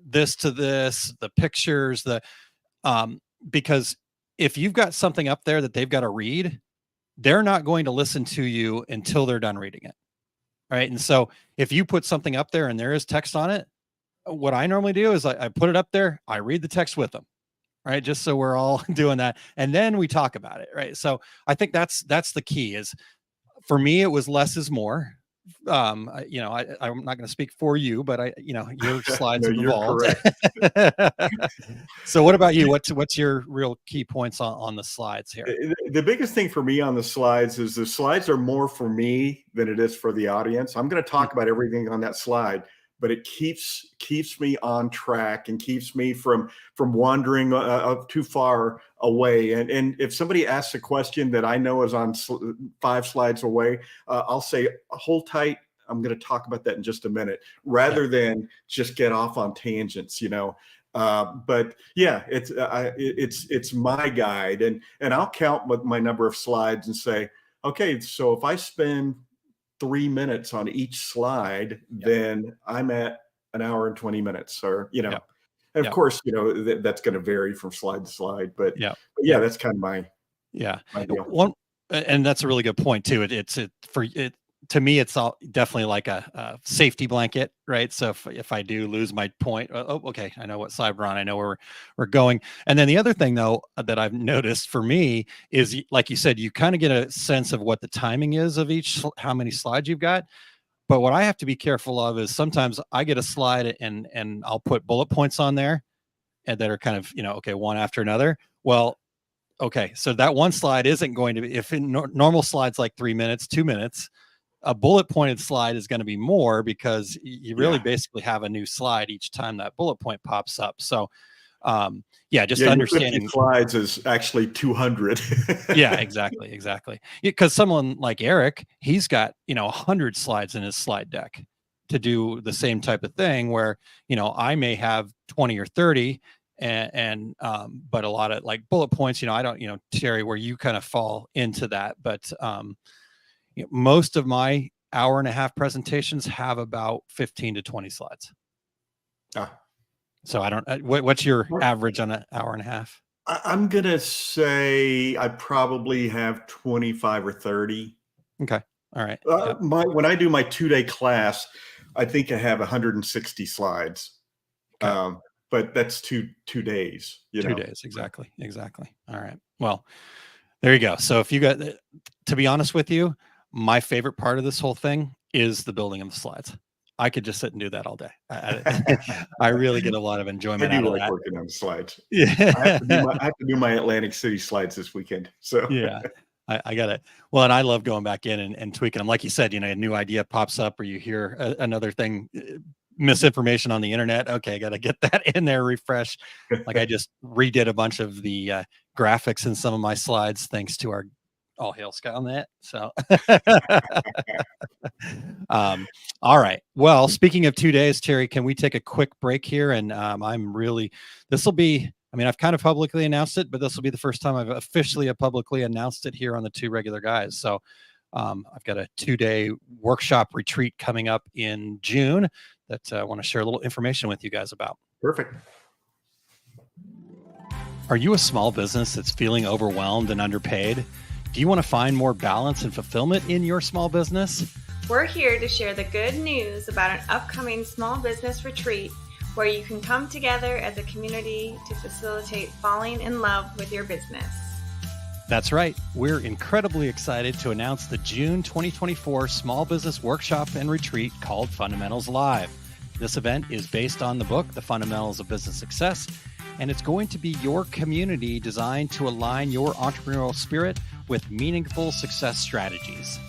this to this, the pictures, because if you've got something up there that they've got to read, they're not going to listen to you until they're done reading it. Right. And so if you put something up there and there is text on it, what I normally do is I put it up there, I read the text with them. Right. Just so we're all doing that. And then we talk about it. Right. So I think that's the key. Is for me, it was less is more. I'm not going to speak for you, but your slides no, have you're evolved. Correct. So what about you? What's your real key points on the slides here? The biggest thing for me on the slides is the slides are more for me than it is for the audience. I'm going to talk about everything on that slide, but it keeps me on track and keeps me from wandering too far away. And if somebody asks a question that I know is on 5 slides away, I'll say, hold tight. I'm going to talk about that in just a minute, rather than just get off on tangents, but yeah, it's my guide, and I'll count my number of slides and say, okay, so if I spend 3 minutes on each slide, then I'm at an hour and 20 minutes, or, and of course, that's going to vary from slide to slide, but that's kind of my deal. And that's a really good point too. To me, it's all definitely like a safety blanket, right? So if I do lose my point, okay, I know what side we're on. I know where we're going. And then the other thing, though, that I've noticed for me is, like you said, you kind of get a sense of what the timing is of how many slides you've got. But what I have to be careful of is sometimes I get a slide and I'll put bullet points on there and that are kind of, okay, one after another. Well, okay, so that one slide isn't going to be, if in normal slides like 3 minutes, 2 minutes, a bullet pointed slide is going to be more, because you really basically have a new slide each time that bullet point pops up. So understanding slides is actually 200. Yeah, exactly. Because someone like Eric, he's got 100 slides in his slide deck to do the same type of thing, where I may have 20 or 30, and but a lot of like bullet points, I don't, Terry, where you kind of fall into that, but most of my hour-and-a-half presentations have about 15 to 20 slides. So I don't, what's your average on an hour and a half? I'm going to say I probably have 25 or 30. Okay. All right. When I do my 2-day class, I think I have 160 slides. Okay. But that's two days. 2 days. Exactly. All right. Well, there you go. So if you got, to be honest with you, my favorite part of this whole thing is the building of the slides. I could just sit and do that all day. I really get a lot of enjoyment out of that. Working on the slides. Yeah. I have to do my Atlantic City slides this weekend. So yeah. I got it. Well, and I love going back in and tweaking them. Like you said, a new idea pops up or you hear another thing, misinformation on the internet. Okay, I got to get that in there, refresh. Like I just redid a bunch of the graphics in some of my slides, thanks to our all hail Scott on that. So, all right. Well, speaking of 2 days, Terry, can we take a quick break here? And this will be, I've kind of publicly announced it, but this will be the first time I've officially publicly announced it here on the Two Regular Guys. So I've got a 2-day workshop retreat coming up in June that I want to share a little information with you guys about. Perfect. Are you a small business that's feeling overwhelmed and underpaid? Do you want to find more balance and fulfillment in your small business? We're here to share the good news about an upcoming small business retreat where you can come together as a community to facilitate falling in love with your business. That's right. We're incredibly excited to announce the June 2024 Small Business Workshop and Retreat called Fundamentals Live. This event is based on the book, The Fundamentals of Business Success, and it's going to be your community designed to align your entrepreneurial spirit with meaningful success strategies.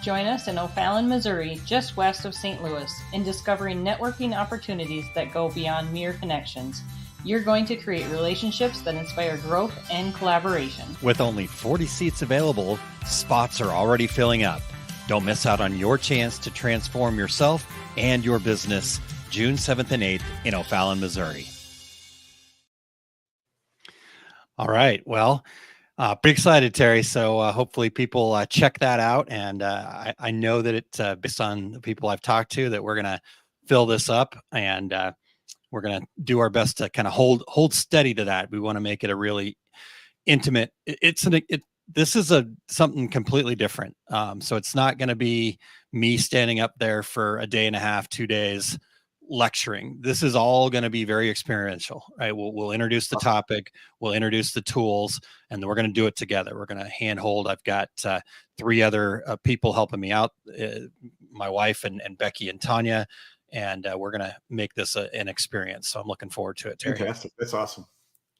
Join us in O'Fallon, Missouri, just west of St. Louis, in discovering networking opportunities that go beyond mere connections. You're going to create relationships that inspire growth and collaboration. With only 40 seats available, spots are already filling up. Don't miss out on your chance to transform yourself and your business June 7th and 8th in O'Fallon, Missouri. All right. Well, pretty excited, Terry. So hopefully people check that out. And I know that it, based on the people I've talked to, that we're going to fill this up and we're going to do our best to kind of hold steady to that. We want to make it a really intimate. This is something completely different. So it's not going to be me standing up there for a day and a half, 2 days lecturing. This is all going to be very experiential, right? We'll introduce the topic, we'll introduce the tools, and then we're going to do it together. We're going to handhold. I've got 3 other people helping me out, my wife and Becky and Tanya, and we're going to make this an experience. So I'm looking forward to it, Terry. Fantastic. That's awesome.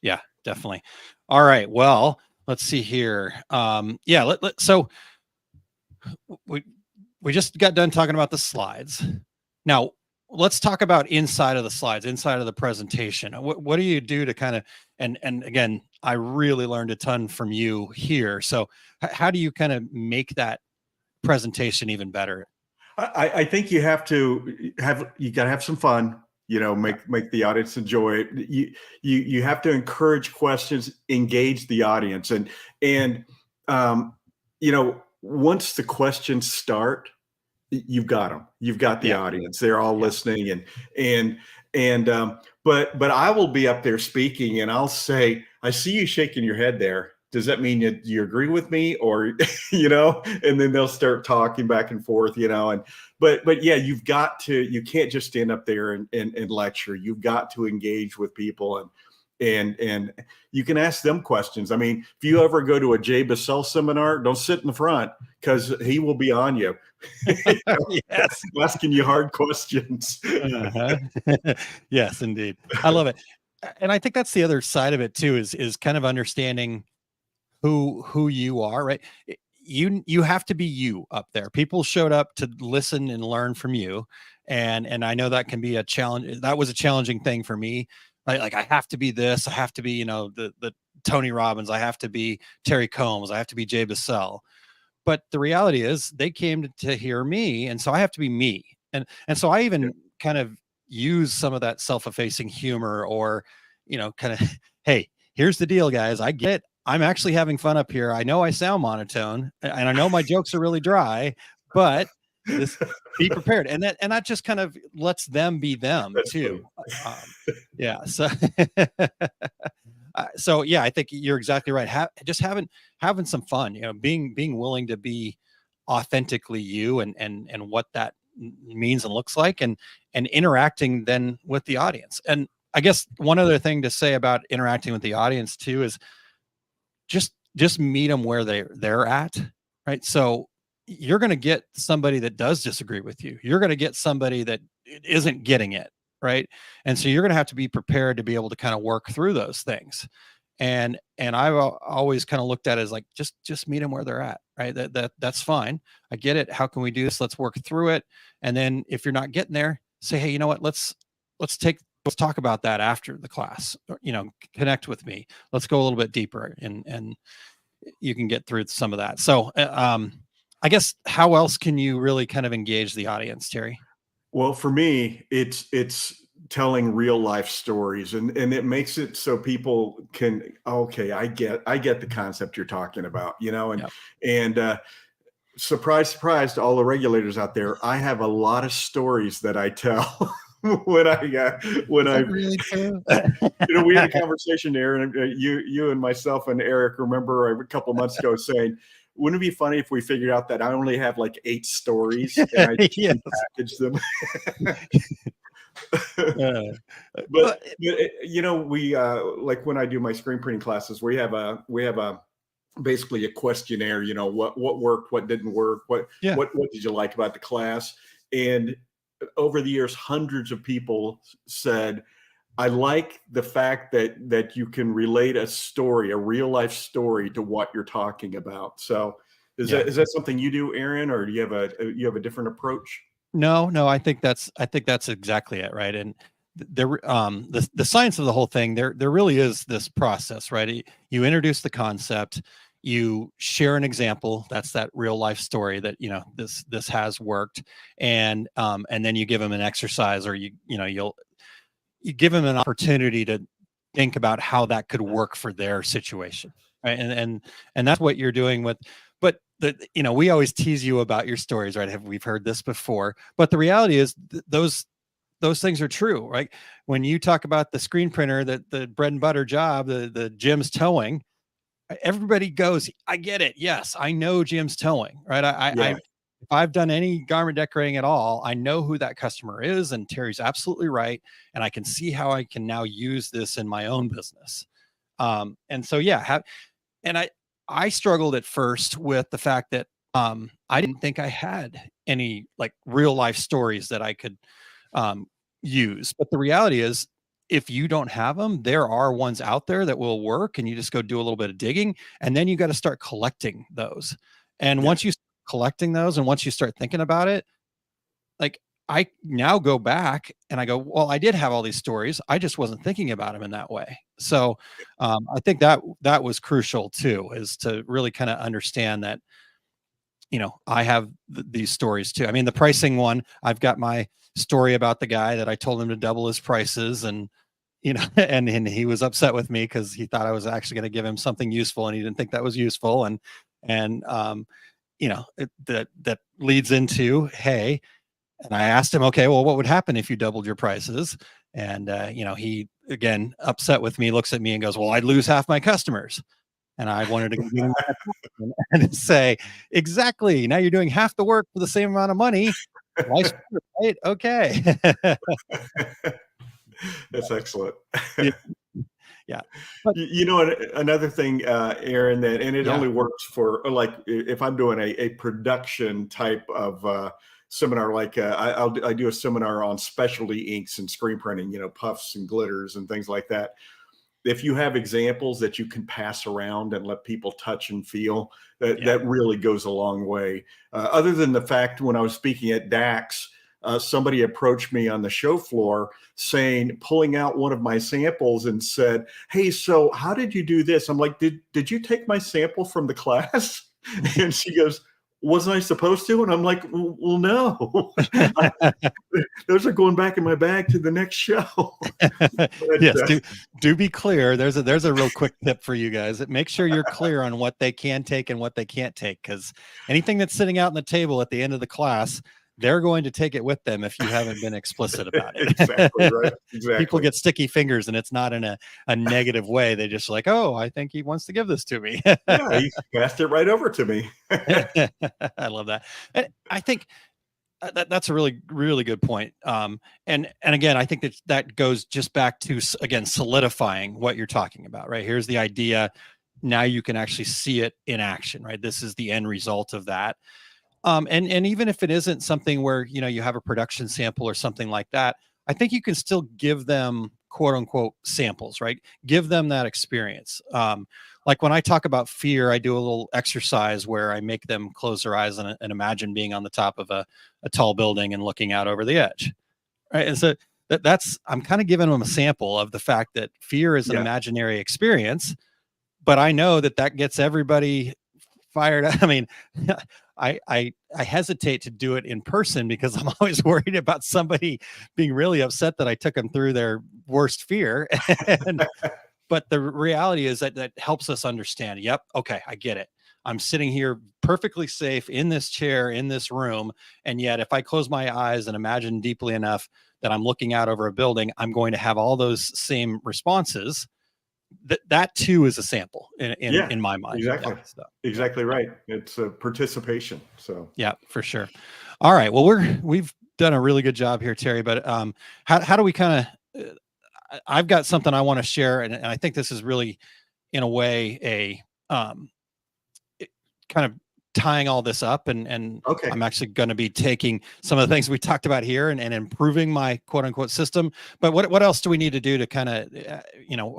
Yeah, definitely. All right. Well, let's see here. So we just got done talking about the slides. Now, let's talk about inside of the slides, inside of the presentation. What do you do to kind of, and again, I really learned a ton from you here. So how do you kind of make that presentation even better? I think you got to have some fun, make the audience enjoy it. You have to encourage questions, engage the audience. And once the questions start, you've got them. You've got the audience. They're all listening, but I will be up there speaking, and I'll say, "I see you shaking your head there. Does that mean you agree with me, or And then they'll start talking back and forth, But yeah, you can't just stand up there and lecture. You've got to engage with people and you can ask them questions. I mean, if you ever go to a Jay Bassell seminar, don't sit in the front because he will be on you. Yes. Asking you hard questions. Yes, indeed. I love it. And I think that's the other side of it too, is kind of understanding who you are, right? You have to be you up there. People showed up to listen and learn from you. And I know that can be a challenge. That was a challenging thing for me. Right? Like I have to be this, I have to be, the Tony Robbins, I have to be Terry Combs, I have to be Jay Bassell. But the reality is they came to hear me. And so I have to be me. And so I even kind of use some of that self-effacing humor or, kind of, hey, here's the deal, guys. I get it. I'm actually having fun up here. I know I sound monotone and I know my jokes are really dry, but be prepared. And that just kind of lets them be them. That's too. Yeah. So, I think you're exactly right. Just having some fun, being willing to be authentically you and what that means and looks like and interacting then with the audience. And I guess one other thing to say about interacting with the audience too is just meet them where they're at. Right. So you're going to get somebody that does disagree with you. You're going to get somebody that isn't getting it. Right. And so you're going to have to be prepared to be able to kind of work through those things. And I've always kind of looked at it as like, just meet them where they're at, right? That's fine. I get it. How can we do this? Let's work through it. And then if you're not getting there, say, hey, you know what? Let's talk about that after the class. Or, connect with me. Let's go a little bit deeper, and you can get through some of that. So, I guess, how else can you really kind of engage the audience, Terry? Well, for me, it's telling real life stories, and it makes it so people can, okay, I get the concept you're talking about, and Yep. and surprise, surprise to all the regulators out there, I have a lot of stories that I tell when I Really true? we had a conversation there, and you and myself and Eric, remember a couple of months ago saying, wouldn't it be funny if we figured out that I only have like 8 stories and I just Yes. package them? Uh, But we like when I do my screen printing classes, we have a basically a questionnaire. What worked, what didn't work, what Yeah. what did you like about the class? And over the years, hundreds of people said, I like the fact that you can relate a story, a real life story, to what you're talking about. So is Yeah. that something you do, Aaron, or do you have a different approach? No, I think that's exactly it, right? And the science of the whole thing, there really is this process, right? You introduce the concept, you share an example, that's that real life story that this has worked, and then you give them an exercise, or you'll give them an opportunity to think about how that could work for their situation, right? And that's what you're doing with. But we always tease you about your stories, right? We've heard this before, but the reality is those things are true, right? When you talk about the screen printer, that the bread and butter job, the Jim's towing, everybody goes, I get it. Yes, I know Jim's towing, right? Yeah. If I've done any garment decorating at all, I know who that customer is, and Terry's absolutely right. And I can see how I can now use this in my own business. And so, yeah, and I struggled at first with the fact that I didn't think I had any like real life stories that I could use. But the reality is, if you don't have them, there are ones out there that will work, and you just go do a little bit of digging, and then you got to start collecting those. And Yeah. once you start collecting those, and once you start thinking about it, like, I now go back and I go, well, I did have all these stories. I just wasn't thinking about them in that way. So I think that was crucial too, is to really kind of understand that, I have these stories too. I mean, the pricing one, I've got my story about the guy that I told him to double his prices, and, and he was upset with me because he thought I was actually going to give him something useful, and he didn't think that was useful. And that leads into, hey, and I asked him, okay, well, what would happen if you doubled your prices? And, he, again, upset with me, looks at me and goes, well, I'd lose half my customers. And I wanted to give him and say, exactly. Now you're doing half the work for the same amount of money. Vice versa, right? Okay. That's excellent. Yeah. But, Another thing, Aaron, and it Yeah. only works for, like, if I'm doing a production type of seminar, like I do a seminar on specialty inks and screen printing, puffs and glitters and things like that. If you have examples that you can pass around and let people touch and feel, that really goes a long way. Other than the fact, when I was speaking at DAX, somebody approached me on the show floor pulling out one of my samples and said, hey, so how did you do this? I'm like, did you take my sample from the class? And she goes, wasn't I supposed to? And I'm like, well, no. Those are going back in my bag to the next show. Yes, do be clear. There's a real quick tip for you guys. Make sure you're clear on what they can take and what they can't take, because anything that's sitting out on the table at the end of the class, they're going to take it with them if you haven't been explicit about it. Exactly right. Exactly. People get sticky fingers, and it's not in a negative way. They just like, oh, I think he wants to give this to me. Yeah, he passed it right over to me. I love that. And I think that's a really, really good point. And again, I think that goes just back to, again, solidifying what you're talking about, right? Here's the idea. Now you can actually see it in action, right? This is the end result of that. And even if it isn't something where, you have a production sample or something like that, I think you can still give them quote unquote samples, right? Give them that experience. Like when I talk about fear, I do a little exercise where I make them close their eyes and imagine being on the top of a tall building and looking out over the edge. Right. And so that's, I'm kind of giving them a sample of the fact that fear is an imaginary experience, but I know that gets everybody fired up. I mean, I hesitate to do it in person because I'm always worried about somebody being really upset that I took them through their worst fear. But the reality is that helps us understand. Yep. Okay. I get it. I'm sitting here perfectly safe in this chair, in this room. And yet if I close my eyes and imagine deeply enough that I'm looking out over a building, I'm going to have all those same responses. That too is a sample in my mind. Exactly. Yeah, so, exactly right. It's a participation. So yeah, for sure. All right. Well, we've done a really good job here, Terry, but how do we kind of, I've got something I want to share. And I think this is really in a way, kind of tying all this up and okay. I'm actually going to be taking some of the things we talked about here and improving my quote unquote system. But what else do we need to do to kind of,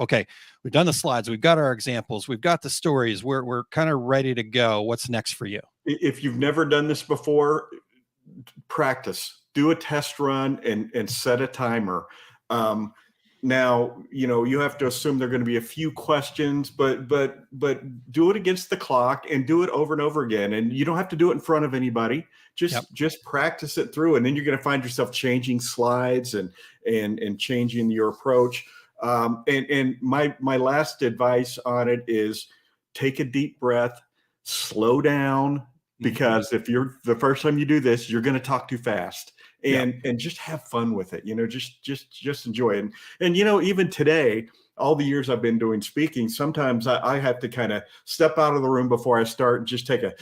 okay, we've done the slides, we've got our examples, we've got the stories, we're kind of ready to go. What's next for you? If you've never done this before, practice, do a test run and set a timer. Now, you have to assume there are going to be a few questions, but do it against the clock and do it over and over again. And you don't have to do it in front of anybody. Just practice it through. And then you're going to find yourself changing slides and changing your approach. And my last advice on it is take a deep breath, slow down, because if you're the first time you do this, you're going to talk too fast. And just have fun with it, just enjoy it. And even today, all the years I've been doing speaking, sometimes I have to kind of step out of the room before I start and just take a,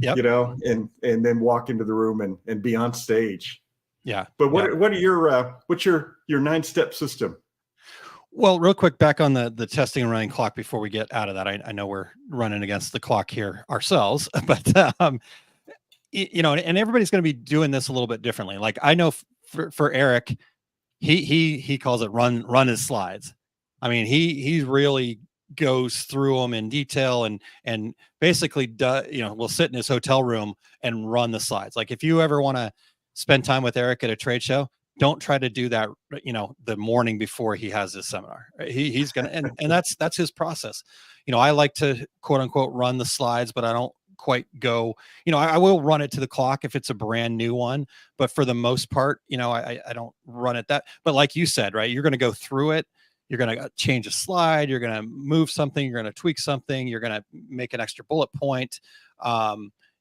and then walk into the room and be on stage. Yeah. But what are your, what's your 9-step system? Well, real quick, back on the testing and running clock before we get out of that. I know we're running against the clock here ourselves, but, and everybody's going to be doing this a little bit differently. Like I know for Eric, he calls it run his slides. I mean, he really goes through them in detail and basically will sit in his hotel room and run the slides. Like if you ever want to spend time with Eric at a trade show, don't try to do that, the morning before he has his seminar. He's going to, and that's his process. I like to quote unquote run the slides, but I don't quite go, I will run it to the clock if it's a brand new one, but for the most part, I don't run it that, but like you said, right, you're going to go through it. You're going to change a slide. You're going to move something. You're going to tweak something. You're going to make an extra bullet point,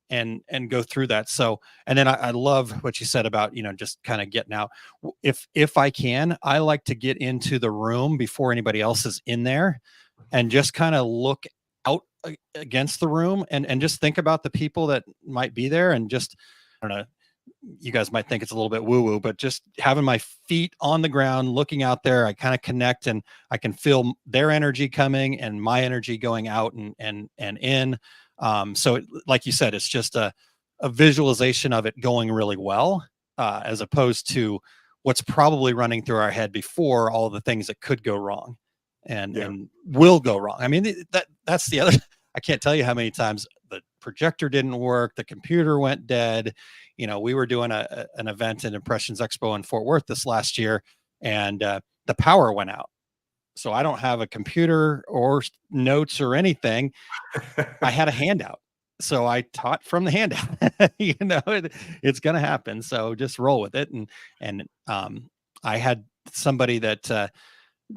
and go through that. So, and then I love what you said about, just kind of getting out. If I can, I like to get into the room before anybody else is in there and just kind of look out against the room and just think about the people that might be there. And just, I don't know, you guys might think it's a little bit woo woo, but just having my feet on the ground, looking out there, I kind of connect and I can feel their energy coming and my energy going out and in. So like you said, it's just a visualization of it going really well, as opposed to what's probably running through our head before all the things that could go wrong and will go wrong. I mean, that's the other, I can't tell you how many times the projector didn't work. The computer went dead. We were doing an event at Impressions Expo in Fort Worth this last year, and the power went out. So I don't have a computer or notes or anything. I had a handout. So I taught from the handout. It's going to happen. So just roll with it. And I had somebody that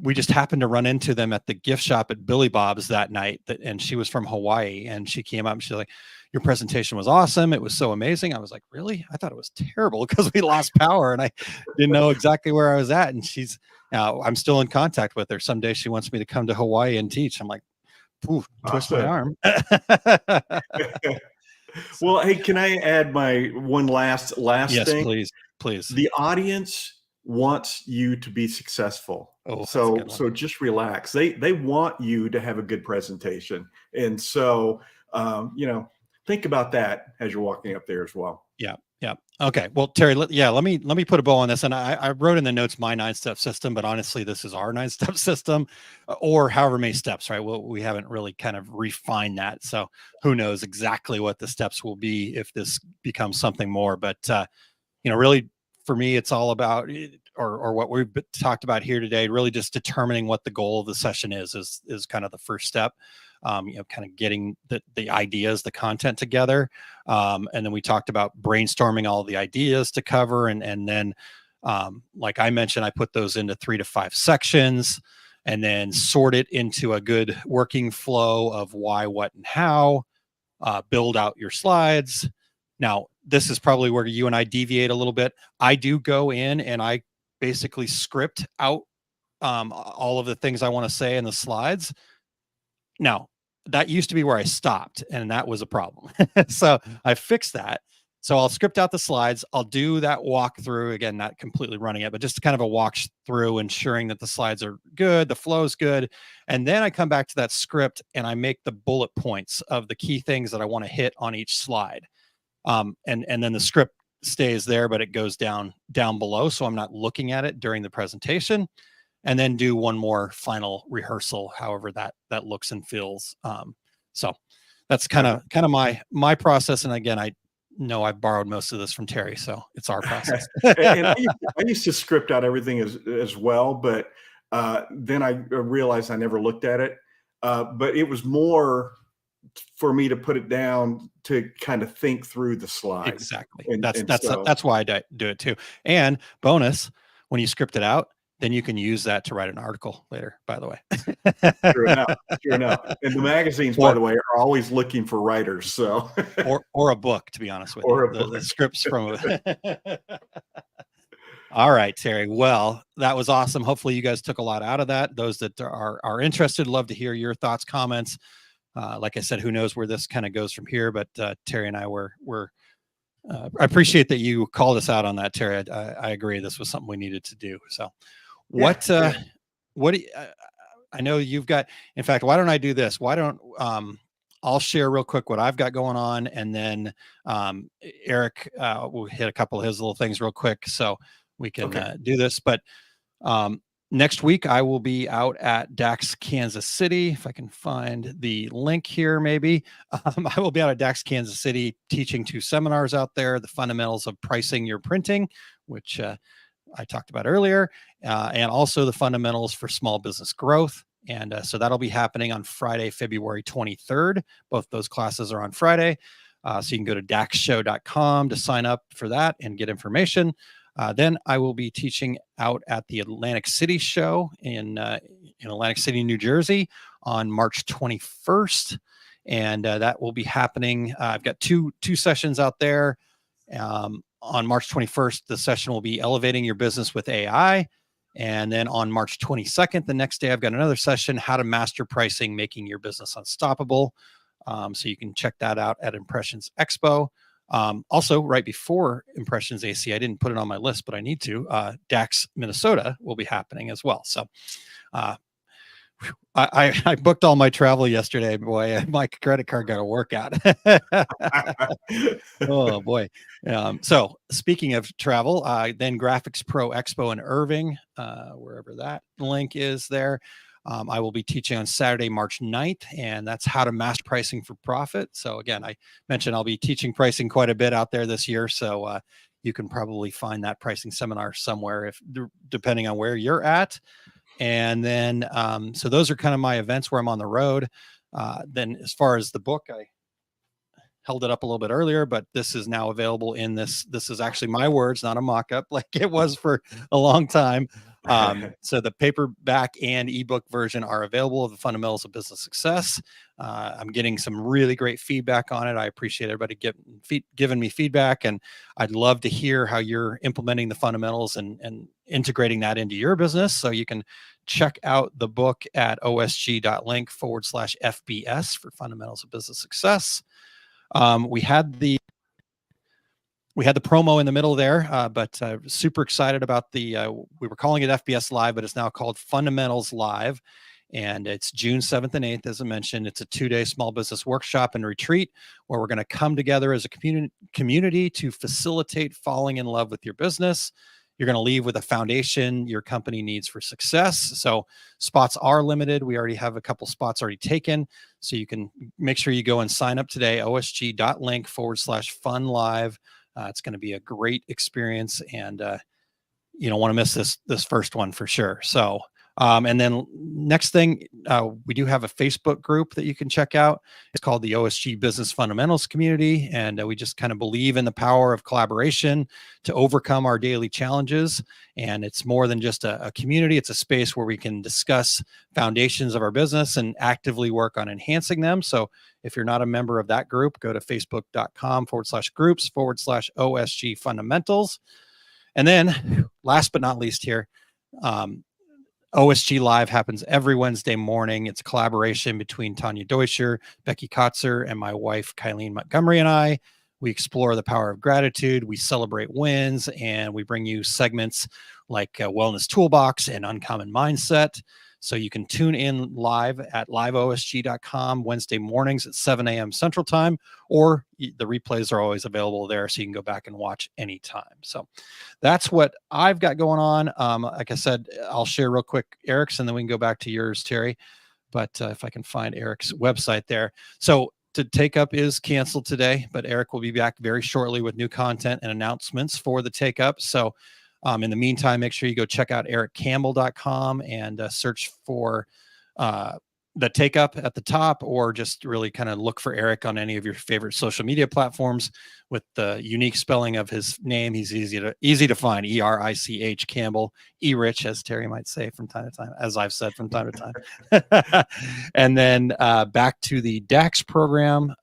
we just happened to run into them at the gift shop at Billy Bob's that night. And she was from Hawaii, and she came up and she's like, "Your presentation was awesome. It was so amazing." I was like, "Really? I thought it was terrible," because we lost power and I didn't know exactly where I was at. And I'm still in contact with her. Someday she wants me to come to Hawaii and teach. I'm like, "Ooh, twist my arm." Well, hey, can I add my one last yes, thing? Please. The audience wants you to be successful. So just relax. They want you to have a good presentation. And so, think about that as you're walking up there as well. Yeah. Okay. Well, Terry, let me put a bow on this. And I wrote in the notes my 9-step system, but honestly, this is our 9-step system, or however many steps, right? Well, we haven't really kind of refined that. So who knows exactly what the steps will be if this becomes something more. But really for me, it's all about, or what we've talked about here today, really just determining what the goal of the session is kind of the first step. Kind of getting the ideas, the content together. And then we talked about brainstorming all the ideas to cover. And then, like I mentioned, I put those into 3 to 5 sections and then sort it into a good working flow of why, what, and how. Build out your slides. Now, this is probably where you and I deviate a little bit. I do go in and I basically script out all of the things I want to say in the slides. Now, that used to be where I stopped, and that was a problem. So I fixed that. So I'll script out the slides. I'll do that walkthrough again, not completely running it, but just kind of a walk through, ensuring that the slides are good, the flow's good. And then I come back to that script and I make the bullet points of the key things that I want to hit on each slide. And then the script stays there, but it goes down below. So I'm not looking at it during the presentation. And then do one more final rehearsal, however that looks and feels. So that's kind of my process. And again, I know I borrowed most of this from Terry, so it's our process. And I used to script out everything as well, but then I realized I never looked at it. But it was more for me to put it down to kind of think through the slide. Exactly. That's why I do it too. And bonus, when you script it out, then you can use that to write an article later, by the way. True enough. And the magazines, by the way, are always looking for writers. So or a book, to be honest with or you. The scripts from All right, Terry. Well, that was awesome. Hopefully you guys took a lot out of that. Those that are interested, love to hear your thoughts, comments. Like I said, who knows where this kind of goes from here, but Terry and I I appreciate that you called us out on that, Terry. I agree. This was something we needed to do. So what do you, I know you've got, in fact, why don't I do this? Why don't, I'll share real quick what I've got going on. And then Eric will hit a couple of his little things real quick so we can do this. But next week, I will be out at DAX Kansas City. If I can find the link here, maybe. I will be out at DAX Kansas City teaching 2 seminars out there, the fundamentals of pricing your printing, which I talked about earlier, and also the fundamentals for small business growth. And so that'll be happening on Friday, February 23rd. Both those classes are on Friday. So you can go to daxshow.com to sign up for that and get information. Then I will be teaching out at the Atlantic City show in Atlantic City, New Jersey on March 21st. And that will be happening. I've got two sessions out there. On March 21st, the session will be elevating your business with AI. And then on March 22nd, the next day, I've got another session, how to master pricing, making your business unstoppable. So you can check that out at Impressions Expo. Also, right before Impressions AC, I didn't put it on my list, but I need to. DAX Minnesota will be happening as well. So I booked all my travel yesterday. Boy, my credit card got a workout. Oh, boy. So speaking of travel, then Graphics Pro Expo in Irving, wherever that link is there. I will be teaching on Saturday, March 9th, and that's how to master pricing for profit. So again, I mentioned I'll be teaching pricing quite a bit out there this year. So you can probably find that pricing seminar somewhere, depending on where you're at. And then, so those are kind of my events where I'm on the road. Then as far as the book, I held it up a little bit earlier, but this is now available in this is actually my words, not a mock-up like it was for a long time. So the paperback and ebook version are available of the fundamentals of business success. I'm getting some really great feedback on it. I appreciate everybody giving me feedback, and I'd love to hear how you're implementing the fundamentals and integrating that into your business. So you can check out the book at osg.link/FBS for fundamentals of business success. We had the promo in the middle there, but super excited about we were calling it FBS Live, but it's now called Fundamentals Live. And it's June 7th and 8th, as I mentioned. It's a 2-day small business workshop and retreat where we're going to come together as a community to facilitate falling in love with your business. You're going to leave with a foundation your company needs for success. So spots are limited. We already have a couple spots already taken. So you can make sure you go and sign up today, osg.link/fun live. It's going to be a great experience, and you don't want to miss this first one for sure. So, and then next thing, we do have a Facebook group that you can check out. It's called the OSG Business Fundamentals Community. And we just kind of believe in the power of collaboration to overcome our daily challenges. And it's more than just a community. It's a space where we can discuss foundations of our business and actively work on enhancing them. So if you're not a member of that group, go to facebook.com/groups/OSG Fundamentals. And then last but not least here, OSG Live happens every Wednesday morning. It's a collaboration between Tanya Deutscher, Becky Kotzer, and my wife, Kylene Montgomery, and I. We explore the power of gratitude. We celebrate wins, and we bring you segments like Wellness Toolbox and Uncommon Mindset. So you can tune in live at liveosg.com Wednesday mornings at 7 a.m. Central Time, or the replays are always available there, so you can go back and watch anytime. So that's what I've got going on. Like I said, I'll share real quick Eric's, and then we can go back to yours, Terry. But if I can find Eric's website there. So the take up is canceled today, but Eric will be back very shortly with new content and announcements for the take up. So in the meantime, make sure you go check out erichcampbell.com and search for the take up at the top, or just really kind of look for Eric on any of your favorite social media platforms with the unique spelling of his name. He's easy to find. Erich Campbell, Erich, as Terry might say from time to time, as I've said from time to time. And then back to the DAX program.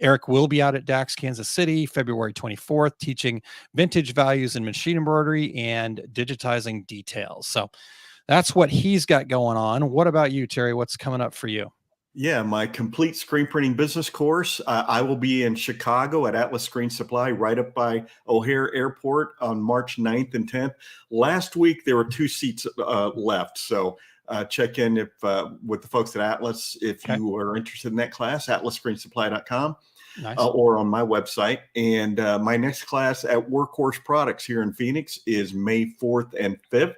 Eric will be out at DAX Kansas City, February 24th, teaching vintage values in machine embroidery and digitizing details. So that's what he's got going on. What about you, Terry? What's coming up for you? Yeah, my complete screen printing business course. I will be in Chicago at Atlas Screen Supply, right up by O'Hare Airport, on March 9th and 10th. Last week, there were 2 seats left. So check in with the folks at Atlas if you are interested in that class, atlasscreensupply.com. Nice. Or on my website. And my next class at Workhorse Products here in Phoenix is May 4th and 5th.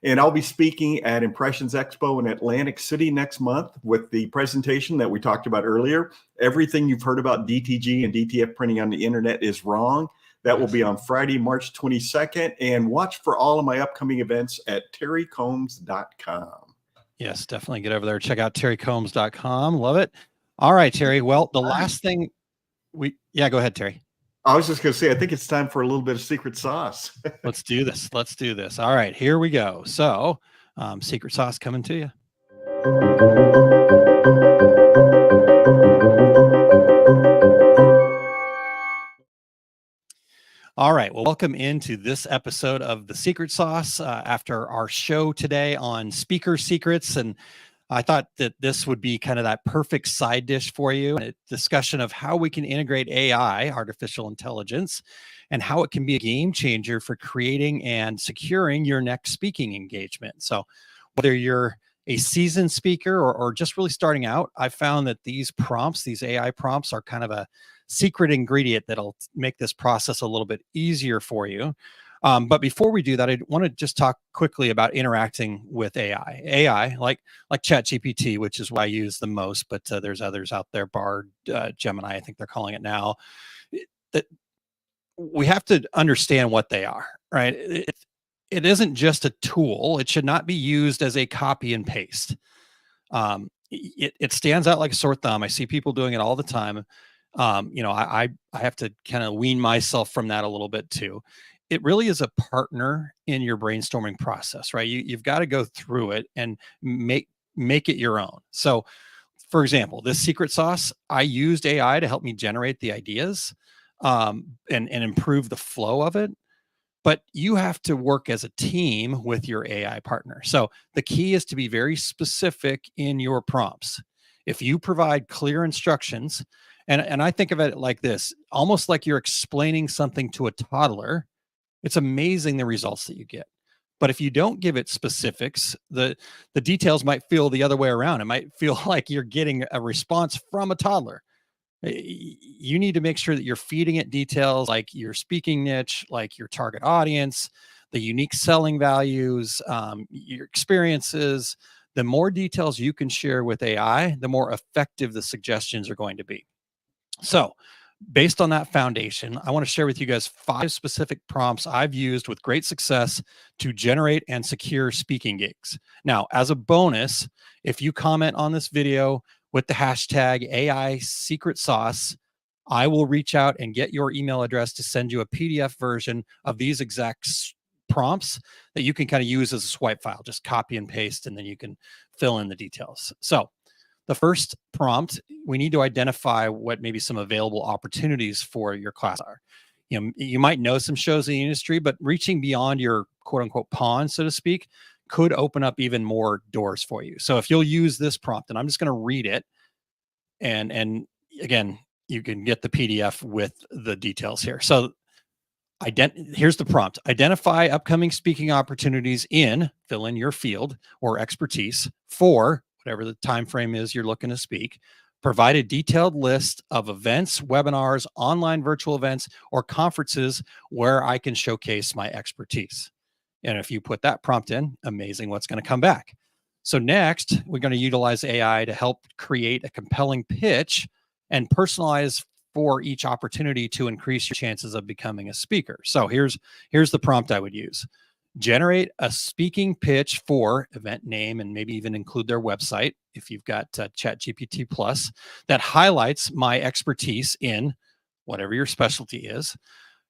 And I'll be speaking at Impressions Expo in Atlantic City next month with the presentation that we talked about earlier. Everything you've heard about DTG and DTF printing on the internet is wrong. That will be on Friday, March 22nd. And watch for all of my upcoming events at terrycombs.com. Yes, definitely get over there. Check out terrycombs.com. Love it. All right, Terry. Well, the last thing go ahead, Terry. I was just going to say, I think it's time for a little bit of secret sauce. Let's do this. All right, here we go. So secret sauce coming to you. All right. Well, welcome into this episode of The Secret Sauce after our show today on speaker secrets. And I thought that this would be kind of that perfect side dish for you, a discussion of how we can integrate AI, artificial intelligence, and how it can be a game changer for creating and securing your next speaking engagement. So whether you're a seasoned speaker or just really starting out, I found that these AI prompts are kind of a secret ingredient that'll make this process a little bit easier for you. But before we do that, I want to just talk quickly about interacting with AI. AI, like ChatGPT, which is what I use the most, but there's others out there, Bard, Gemini, I think they're calling it now. That we have to understand what they are, right? It isn't just a tool. It should not be used as a copy and paste. It stands out like a sore thumb. I see people doing it all the time. I have to kind of wean myself from that a little bit too. It really is a partner in your brainstorming process, right? You've got to go through it and make it your own. So, for example, this secret sauce, I used AI to help me generate the ideas and improve the flow of it. But you have to work as a team with your AI partner. So the key is to be very specific in your prompts. If you provide clear instructions, and I think of it like this, almost like you're explaining something to a toddler, it's amazing the results that you get. But if you don't give it specifics, the details might feel the other way around. It might feel like you're getting a response from a toddler. You need to make sure that you're feeding it details like your speaking niche, like your target audience, the unique selling values, your experiences. The more details you can share with AI, the more effective the suggestions are going to be. So, based on that foundation, I want to share with you guys 5 specific prompts I've used with great success to generate and secure speaking gigs. Now, as a bonus, if you comment on this video with the hashtag AI secret sauce, I will reach out and get your email address to send you a PDF version of these exact prompts that you can kind of use as a swipe file. Just copy and paste, and then you can fill in the details. So, the first prompt, we need to identify what maybe some available opportunities for your class are. You might know some shows in the industry, but reaching beyond your quote unquote pond, so to speak, could open up even more doors for you. So if you'll use this prompt, and I'm just going to read it, and again, you can get the PDF with the details here. So here's the prompt. Identify upcoming speaking opportunities in, fill in your field or expertise for whatever the time frame is you're looking to speak. Provide a detailed list of events, webinars, online virtual events, or conferences where I can showcase my expertise. And if you put that prompt in, amazing what's going to come back. So next, we're going to utilize AI to help create a compelling pitch and personalize for each opportunity to increase your chances of becoming a speaker. So here's the prompt I would use. Generate a speaking pitch for event name and maybe even include their website if you've got ChatGPT Plus that highlights my expertise in whatever your specialty is.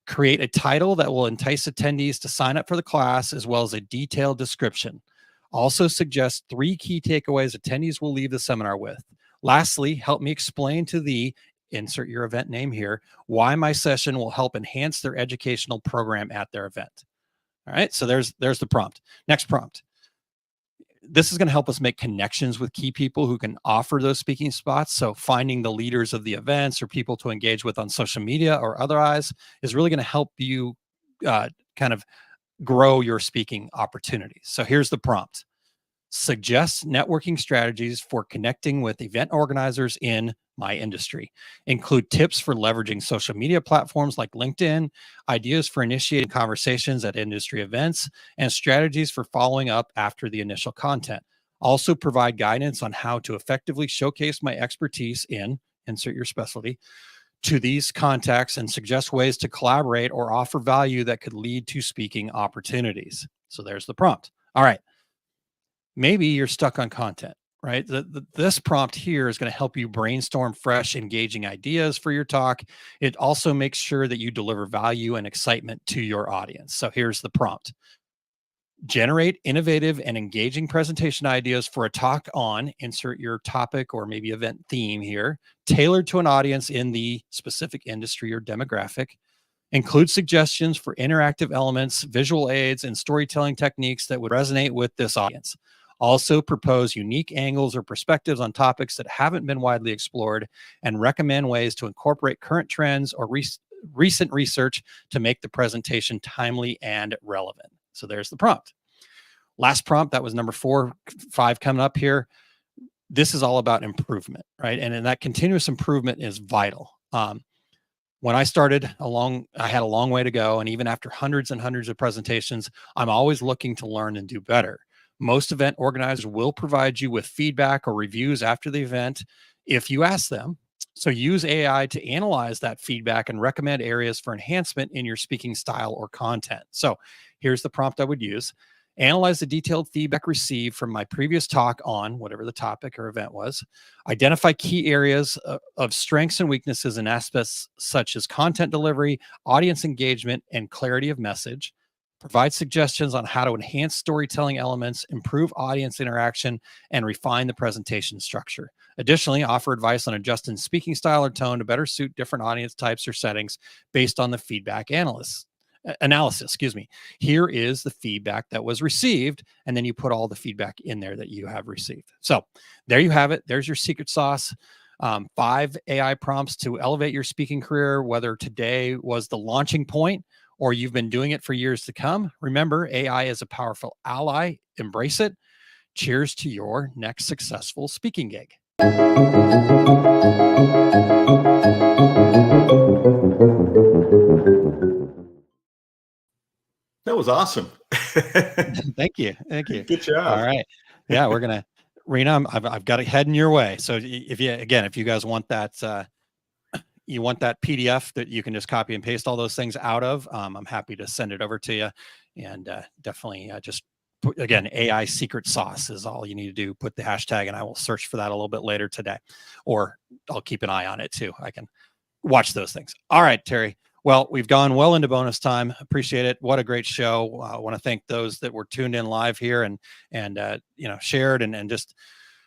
Create a title that will entice attendees to sign up for the class as well as a detailed description. Also suggest 3 key takeaways attendees will leave the seminar with. Lastly, help me explain to the insert your event name here why my session will help enhance their educational program at their event. All right, so there's the prompt. Next prompt. This is going to help us make connections with key people who can offer those speaking spots. So finding the leaders of the events or people to engage with on social media or otherwise is really going to help you kind of grow your speaking opportunities. So here's the prompt. Suggest networking strategies for connecting with event organizers in my industry. Include tips for leveraging social media platforms like LinkedIn, ideas for initiating conversations at industry events, and strategies for following up after the initial content. Also provide guidance on how to effectively showcase my expertise in, insert your specialty, to these contacts and suggest ways to collaborate or offer value that could lead to speaking opportunities. So there's the prompt. All right. Maybe you're stuck on content, right? This prompt here is going to help you brainstorm fresh, engaging ideas for your talk. It also makes sure that you deliver value and excitement to your audience. So here's the prompt. Generate innovative and engaging presentation ideas for a talk on, insert your topic or maybe event theme here, tailored to an audience in the specific industry or demographic. Include suggestions for interactive elements, visual aids, and storytelling techniques that would resonate with this audience. Also propose unique angles or perspectives on topics that haven't been widely explored and recommend ways to incorporate current trends or recent research to make the presentation timely and relevant. So there's the prompt. Last prompt, that was number 4, 5 coming up here. This is all about improvement, right? And that continuous improvement is vital. When I started I had a long way to go. And even after hundreds and hundreds of presentations, I'm always looking to learn and do better. Most event organizers will provide you with feedback or reviews after the event if you ask them. So use AI to analyze that feedback and recommend areas for enhancement in your speaking style or content. So here's the prompt I would use. Analyze the detailed feedback received from my previous talk on whatever the topic or event was. Identify key areas of strengths and weaknesses in aspects such as content delivery, audience engagement, and clarity of message. Provide suggestions on how to enhance storytelling elements, improve audience interaction, and refine the presentation structure. Additionally, offer advice on adjusting speaking style or tone to better suit different audience types or settings based on the feedback analysis. Here is the feedback that was received, and then you put all the feedback in there that you have received. So there you have it. There's your secret sauce. 5 AI prompts to elevate your speaking career, whether today was the launching point or you've been doing it for years to come, remember, AI is a powerful ally. Embrace it. Cheers to your next successful speaking gig. That was awesome. Thank you. Good job. All right. Yeah, we're gonna, Rena, I've got it heading your way. So if you guys want that, you want that PDF that you can just copy and paste all those things out of, I'm happy to send it over to you. And definitely just put, again, AI secret sauce is all you need to do. Put the hashtag, and I will search for that a little bit later today, or I'll keep an eye on it too. I can watch those things. All right, Terry. Well, we've gone well into bonus time. Appreciate it. What a great show. I want to thank those that were tuned in live here and shared and just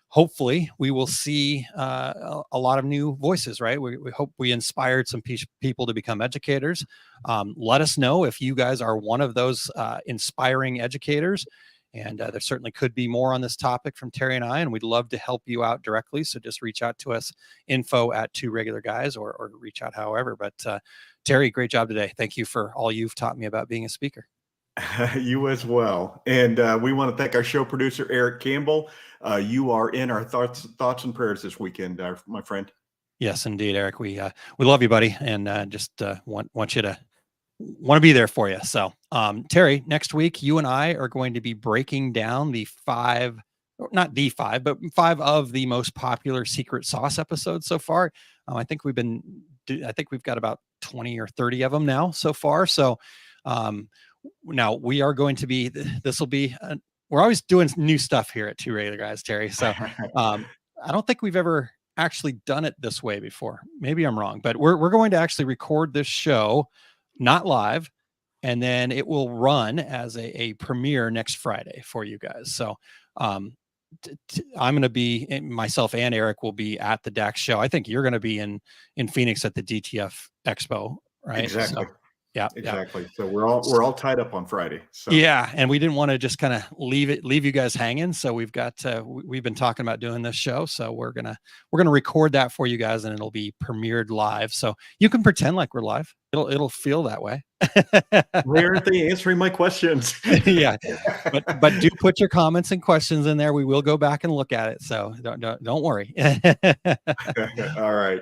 hopefully we will see a lot of new voices, right? We hope we inspired some people to become educators. Let us know if you guys are one of those inspiring educators. And there certainly could be more on this topic from Terry and I, and we'd love to help you out directly. So just reach out to us, info@2regularguys, or reach out however. But Terry, great job today. Thank you for all you've taught me about being a speaker. You as well. And we want to thank our show producer, Erich Campbell. You are in our thoughts and prayers this weekend, my friend. Yes, indeed, Eric. We love you, buddy, and just want you to want to be there for you. So, Terry, next week, you and I are going to be breaking down not the five, but 5 of the most popular secret sauce episodes so far. I think we've got about 20 or 30 of them now so far. So, now we are going to be, we're always doing new stuff here at Two Regular Guys, Terry. So, I don't think we've ever actually done it this way before. Maybe I'm wrong, but we're going to actually record this show, not live, and then it will run as a premiere next Friday for you guys. So I'm going to be, myself and Eric will be at the DAX show. I think you're going to be in Phoenix at the DTF Expo, right? Exactly. So, yeah, exactly. Yeah. So we're all tied up on Friday. So. Yeah, and we didn't want to just kind of leave you guys hanging. So we've been talking about doing this show. So we're gonna record that for you guys, and it'll be premiered live. So you can pretend like we're live. It'll feel that way. Why aren't they answering my questions? Yeah, but do put your comments and questions in there. We will go back and look at it. So don't worry. All right.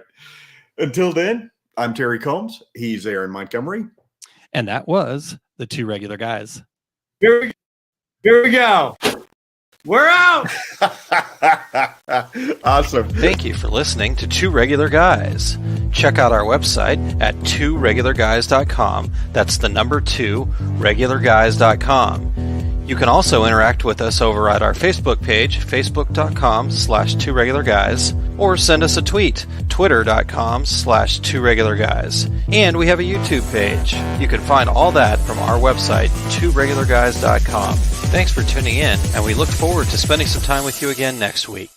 Until then, I'm Terry Combs. He's Aaron Montgomery. And that was the Two Regular Guys. Here we go. We're out. Awesome. Thank you for listening to Two Regular Guys. Check out our website at tworegularguys.com. That's the number 2, regularguys.com. You can also interact with us over at our Facebook page, facebook.com/tworegularguys, or send us a tweet, twitter.com/tworegularguys. And we have a YouTube page. You can find all that from our website, tworegularguys.com. Thanks for tuning in, and we look forward to spending some time with you again next week.